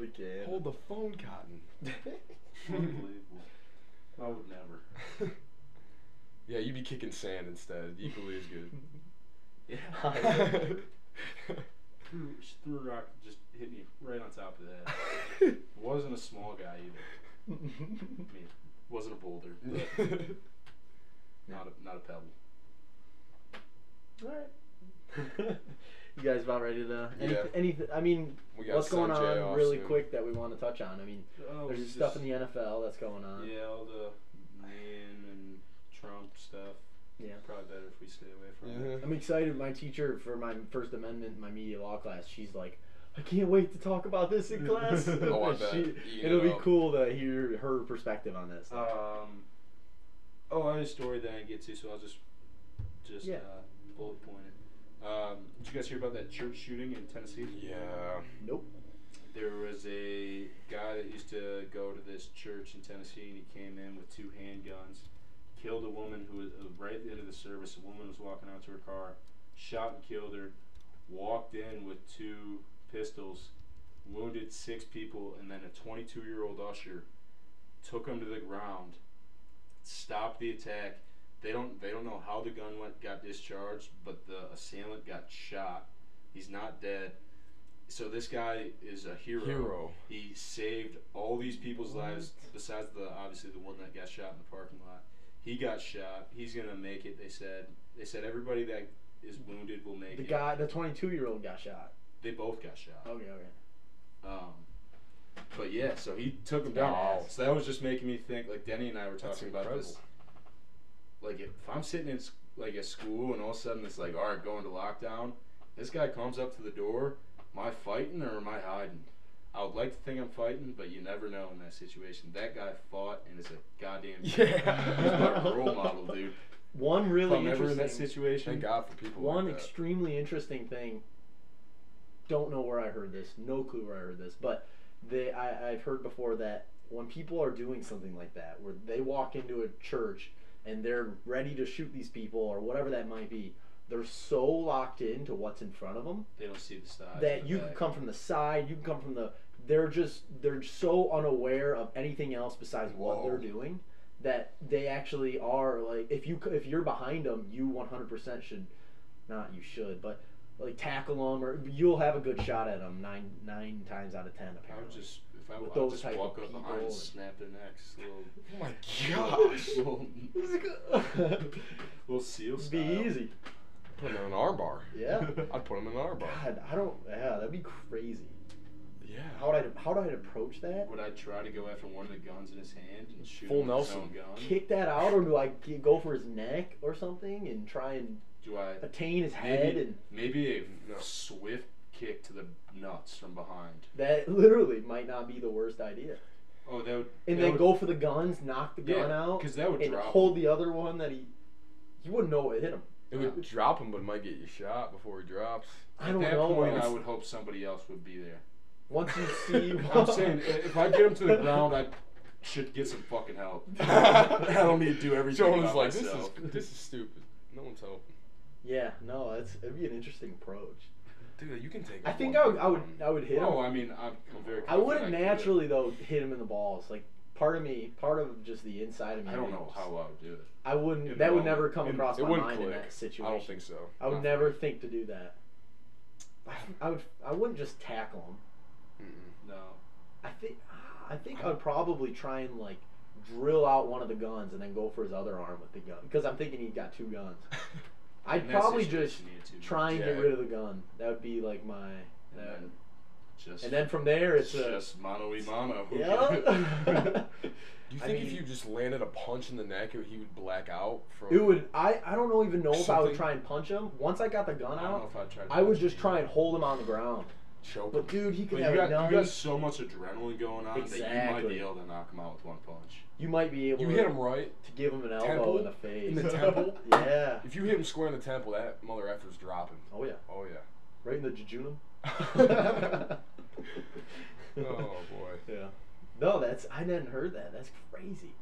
[SPEAKER 1] We can.
[SPEAKER 2] Hold the phone, Cotton.
[SPEAKER 4] Unbelievable. I would never.
[SPEAKER 2] Yeah, you'd be kicking sand instead. Equally as good.
[SPEAKER 4] Yeah. She threw a rock, just hit me right on top of the head. Wasn't a small guy either. I mean, wasn't a boulder, but not a pebble.
[SPEAKER 1] Alright. You guys about ready to
[SPEAKER 2] Yeah.
[SPEAKER 1] anything? I mean,
[SPEAKER 2] We got
[SPEAKER 1] what's going
[SPEAKER 2] Sanjay
[SPEAKER 1] on
[SPEAKER 2] off
[SPEAKER 1] really
[SPEAKER 2] soon.
[SPEAKER 1] quick that we want to touch on? I mean,
[SPEAKER 4] Oh,
[SPEAKER 1] there's
[SPEAKER 4] it's
[SPEAKER 1] stuff
[SPEAKER 4] just-
[SPEAKER 1] in the NFL that's going on.
[SPEAKER 4] Yeah, all the man and Trump stuff.
[SPEAKER 1] Yeah.
[SPEAKER 4] Probably better if we stay away from it.
[SPEAKER 1] I'm excited. My teacher for my First Amendment, my media law class, she's like, I can't wait to talk about this in class.
[SPEAKER 2] Oh, I bet. Eating
[SPEAKER 1] It'll
[SPEAKER 2] it
[SPEAKER 1] be
[SPEAKER 2] up.
[SPEAKER 1] cool to hear her perspective on this.
[SPEAKER 4] I had a story that I didn't get to, so I'll just
[SPEAKER 1] Yeah.
[SPEAKER 4] bullet point it. Did you guys hear about that church shooting in Tennessee?
[SPEAKER 2] Yeah.
[SPEAKER 1] Nope.
[SPEAKER 4] There was a guy that used to go to this church in Tennessee, and he came in with 2 handguns, killed a woman who was right at the end of the service. A woman was walking out to her car, shot and killed her, walked in with 2 pistols, wounded 6 people, and then a 22-year-old usher took him to the ground, stopped the attack. They don't know how the gun got discharged, but the assailant got shot. He's not dead. So this guy is a hero. He saved all these people's lives besides obviously the one that got shot in the parking lot. He got shot. He's gonna make it. They said everybody that is wounded will make it.
[SPEAKER 1] The 22-year-old got shot.
[SPEAKER 4] They both got shot.
[SPEAKER 1] Okay.
[SPEAKER 4] But yeah, so he took him down.
[SPEAKER 1] Wow.
[SPEAKER 4] So that was just making me think. Like Denny and I were
[SPEAKER 2] That's
[SPEAKER 4] talking about this.
[SPEAKER 2] incredible.
[SPEAKER 4] Like if I'm sitting in like a school and all of a sudden it's like, all right, going to lockdown. This guy comes up to the door. Am I fighting or am I hiding? I would like to think I'm fighting, but you never know in that situation. That guy fought and is a goddamn
[SPEAKER 2] Yeah.
[SPEAKER 4] he's my role model, dude.
[SPEAKER 1] One really
[SPEAKER 4] if I'm ever in that
[SPEAKER 1] interesting.
[SPEAKER 4] situation.
[SPEAKER 2] Thank God for people
[SPEAKER 1] One
[SPEAKER 2] like that.
[SPEAKER 1] extremely interesting thing. Don't know where I heard this. No clue where I heard this, but I've heard before that when people are doing something like that, where they walk into a church and they're ready to shoot these people or whatever that might be, they're so locked into what's in front of them
[SPEAKER 4] They don't see the side.
[SPEAKER 1] that you can come from the side, you can come from the. They're so unaware of anything else besides what they're doing that they actually are like. If you're behind them, you 100% should, not you should, but like tackle them or you'll have a good shot at them 9 times out of 10. Apparently.
[SPEAKER 4] I would just
[SPEAKER 1] With
[SPEAKER 4] I
[SPEAKER 1] those
[SPEAKER 4] would just
[SPEAKER 1] type
[SPEAKER 4] walk
[SPEAKER 1] of
[SPEAKER 4] up behind
[SPEAKER 1] people
[SPEAKER 4] and snap their necks.
[SPEAKER 2] Oh my gosh.
[SPEAKER 4] Little seal
[SPEAKER 1] It'd
[SPEAKER 4] style.
[SPEAKER 1] be easy.
[SPEAKER 2] Put him in an armbar.
[SPEAKER 1] Yeah.
[SPEAKER 2] I'd put him in an armbar.
[SPEAKER 1] God, I don't. Yeah, that'd be crazy.
[SPEAKER 2] Yeah.
[SPEAKER 1] How would I approach that?
[SPEAKER 4] Would I try to go after one of the guns in his hand and shoot
[SPEAKER 2] Full
[SPEAKER 4] him with his
[SPEAKER 2] Nelson.
[SPEAKER 4] own gun?
[SPEAKER 1] Kick that out, or do I go for his neck or something and try and
[SPEAKER 4] Do I
[SPEAKER 1] attain his head? And
[SPEAKER 4] maybe a swift kick to the nuts from behind?
[SPEAKER 1] that literally might not be the worst idea.
[SPEAKER 4] Oh, that would.
[SPEAKER 1] And
[SPEAKER 4] that
[SPEAKER 1] then
[SPEAKER 4] would,
[SPEAKER 1] go for the guns, knock the gun
[SPEAKER 4] Yeah,
[SPEAKER 1] out,
[SPEAKER 4] 'cause that would
[SPEAKER 1] and
[SPEAKER 4] drop
[SPEAKER 1] hold the other one that he wouldn't know what hit him.
[SPEAKER 2] It would drop him, but it might get you shot before he drops.
[SPEAKER 1] I don't
[SPEAKER 4] At that
[SPEAKER 1] know.
[SPEAKER 4] point,
[SPEAKER 1] Once-
[SPEAKER 4] I would hope somebody else would be there.
[SPEAKER 1] Once you see,
[SPEAKER 4] I'm saying, if I get him to the ground, I should get some fucking help. I don't need to do everything
[SPEAKER 2] Jonah's
[SPEAKER 4] by
[SPEAKER 2] like,
[SPEAKER 4] myself.
[SPEAKER 2] this is stupid. No one's helping.
[SPEAKER 1] yeah, no, it'd be an interesting approach.
[SPEAKER 2] Dude, you can take.
[SPEAKER 1] I think
[SPEAKER 2] one.
[SPEAKER 1] I would hit him.
[SPEAKER 4] Oh, I mean, I'm very.
[SPEAKER 1] I wouldn't
[SPEAKER 4] confident I could.
[SPEAKER 1] naturally though hit him in the balls. Like part of just the inside of me.
[SPEAKER 4] I don't know how I would do it.
[SPEAKER 1] I wouldn't.
[SPEAKER 4] In
[SPEAKER 1] That
[SPEAKER 4] the
[SPEAKER 1] would
[SPEAKER 4] moment.
[SPEAKER 1] never come across
[SPEAKER 2] It
[SPEAKER 1] my
[SPEAKER 2] wouldn't
[SPEAKER 1] mind in
[SPEAKER 2] click.
[SPEAKER 1] that situation.
[SPEAKER 2] I don't think so.
[SPEAKER 1] I would
[SPEAKER 2] Not
[SPEAKER 1] never
[SPEAKER 2] for me.
[SPEAKER 1] think to do that. I wouldn't just tackle him.
[SPEAKER 2] Mm-mm.
[SPEAKER 4] No.
[SPEAKER 1] I think I'd probably try and like drill out one of the guns and then go for his other arm with the gun because I'm thinking he's got 2 guns. I'd
[SPEAKER 4] In that
[SPEAKER 1] probably
[SPEAKER 4] situation,
[SPEAKER 1] just
[SPEAKER 4] you need to.
[SPEAKER 1] try and get
[SPEAKER 2] Yeah.
[SPEAKER 1] rid of the gun. That would be like my.
[SPEAKER 4] And then
[SPEAKER 1] And then from there it's
[SPEAKER 4] just mano y mano.
[SPEAKER 1] yeah.
[SPEAKER 2] Do you
[SPEAKER 1] I
[SPEAKER 2] think if
[SPEAKER 1] mean-
[SPEAKER 2] you just landed a punch in the neck, he would black out from?
[SPEAKER 1] It would. I don't even know if I would
[SPEAKER 2] Something-
[SPEAKER 1] try and punch him. Once I got the gun
[SPEAKER 4] I don't know
[SPEAKER 1] out,
[SPEAKER 4] if I'd try to
[SPEAKER 1] I would
[SPEAKER 4] punch
[SPEAKER 1] just
[SPEAKER 4] him
[SPEAKER 1] try
[SPEAKER 4] either.
[SPEAKER 1] and hold him on the ground.
[SPEAKER 2] choke.
[SPEAKER 1] But dude, he could
[SPEAKER 4] But
[SPEAKER 1] have
[SPEAKER 4] you
[SPEAKER 1] a
[SPEAKER 4] got
[SPEAKER 1] knife.
[SPEAKER 4] so much adrenaline going on that you might
[SPEAKER 1] Exactly.
[SPEAKER 4] be able to knock him out with one punch.
[SPEAKER 1] You might be able
[SPEAKER 2] You
[SPEAKER 1] to,
[SPEAKER 2] hit him right
[SPEAKER 1] to give him an elbow
[SPEAKER 2] Temple?
[SPEAKER 1] in the face.
[SPEAKER 2] in the temple.
[SPEAKER 1] Yeah.
[SPEAKER 2] If you hit him square in the temple, that mother effer's dropping.
[SPEAKER 1] Oh yeah.
[SPEAKER 2] Oh yeah.
[SPEAKER 1] Right in the jejunum.
[SPEAKER 2] Oh boy.
[SPEAKER 1] Yeah. No, I hadn't heard that. That's crazy.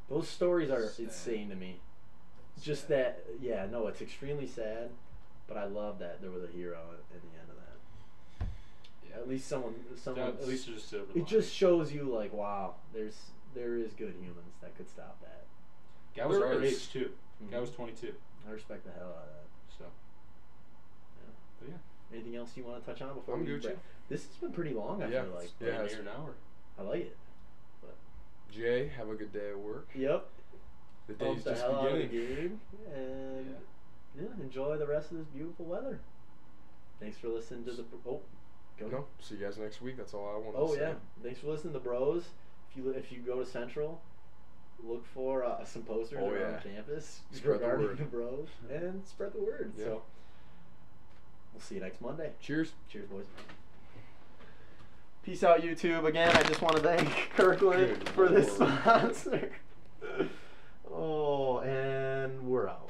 [SPEAKER 1] Those stories are
[SPEAKER 4] Sad.
[SPEAKER 1] insane to me. Just
[SPEAKER 4] Sad.
[SPEAKER 1] that, yeah, no, it's extremely sad, but I love that there was a hero at the end of that.
[SPEAKER 4] Yeah.
[SPEAKER 1] At least someone.
[SPEAKER 4] At least there's a silver
[SPEAKER 1] It
[SPEAKER 4] lining.
[SPEAKER 1] just shows you like, wow, there is good humans that could stop that.
[SPEAKER 4] Guy was
[SPEAKER 2] There
[SPEAKER 4] our
[SPEAKER 2] is.
[SPEAKER 4] age too.
[SPEAKER 1] Mhm.
[SPEAKER 4] Guy was 22.
[SPEAKER 1] I respect the hell out of that.
[SPEAKER 4] So.
[SPEAKER 1] Yeah.
[SPEAKER 4] But yeah.
[SPEAKER 1] Anything else you want to touch on before
[SPEAKER 2] I'm
[SPEAKER 1] we
[SPEAKER 2] Gucci.
[SPEAKER 1] wrap? This has been pretty long. I
[SPEAKER 2] Yeah.
[SPEAKER 1] feel like.
[SPEAKER 2] Yeah,
[SPEAKER 4] Pretty
[SPEAKER 2] it's-
[SPEAKER 4] near an hour.
[SPEAKER 1] I like it.
[SPEAKER 2] Jay, have a good day at work.
[SPEAKER 1] Yep.
[SPEAKER 2] The
[SPEAKER 1] Bump
[SPEAKER 2] day's
[SPEAKER 1] the
[SPEAKER 2] just
[SPEAKER 1] hell out of the
[SPEAKER 2] beginning.
[SPEAKER 1] game, and yeah, enjoy the rest of this beautiful weather. Thanks for listening to the. Oh, go.
[SPEAKER 2] No, see you guys next week. That's all I want
[SPEAKER 1] Oh
[SPEAKER 2] to say.
[SPEAKER 1] yeah, thanks for listening to Bros. If you go to Central, look for some posters
[SPEAKER 2] Oh,
[SPEAKER 1] around
[SPEAKER 2] yeah.
[SPEAKER 1] campus
[SPEAKER 2] Spread the
[SPEAKER 1] regarding
[SPEAKER 2] word.
[SPEAKER 1] the Bros and spread the word.
[SPEAKER 2] Yeah.
[SPEAKER 1] So we'll see you next Monday.
[SPEAKER 2] Cheers.
[SPEAKER 1] Cheers, boys. Peace out, YouTube. Again, I just want to thank Kirkland
[SPEAKER 2] Good
[SPEAKER 1] for this
[SPEAKER 2] Lord.
[SPEAKER 1] sponsor. Oh, and we're out.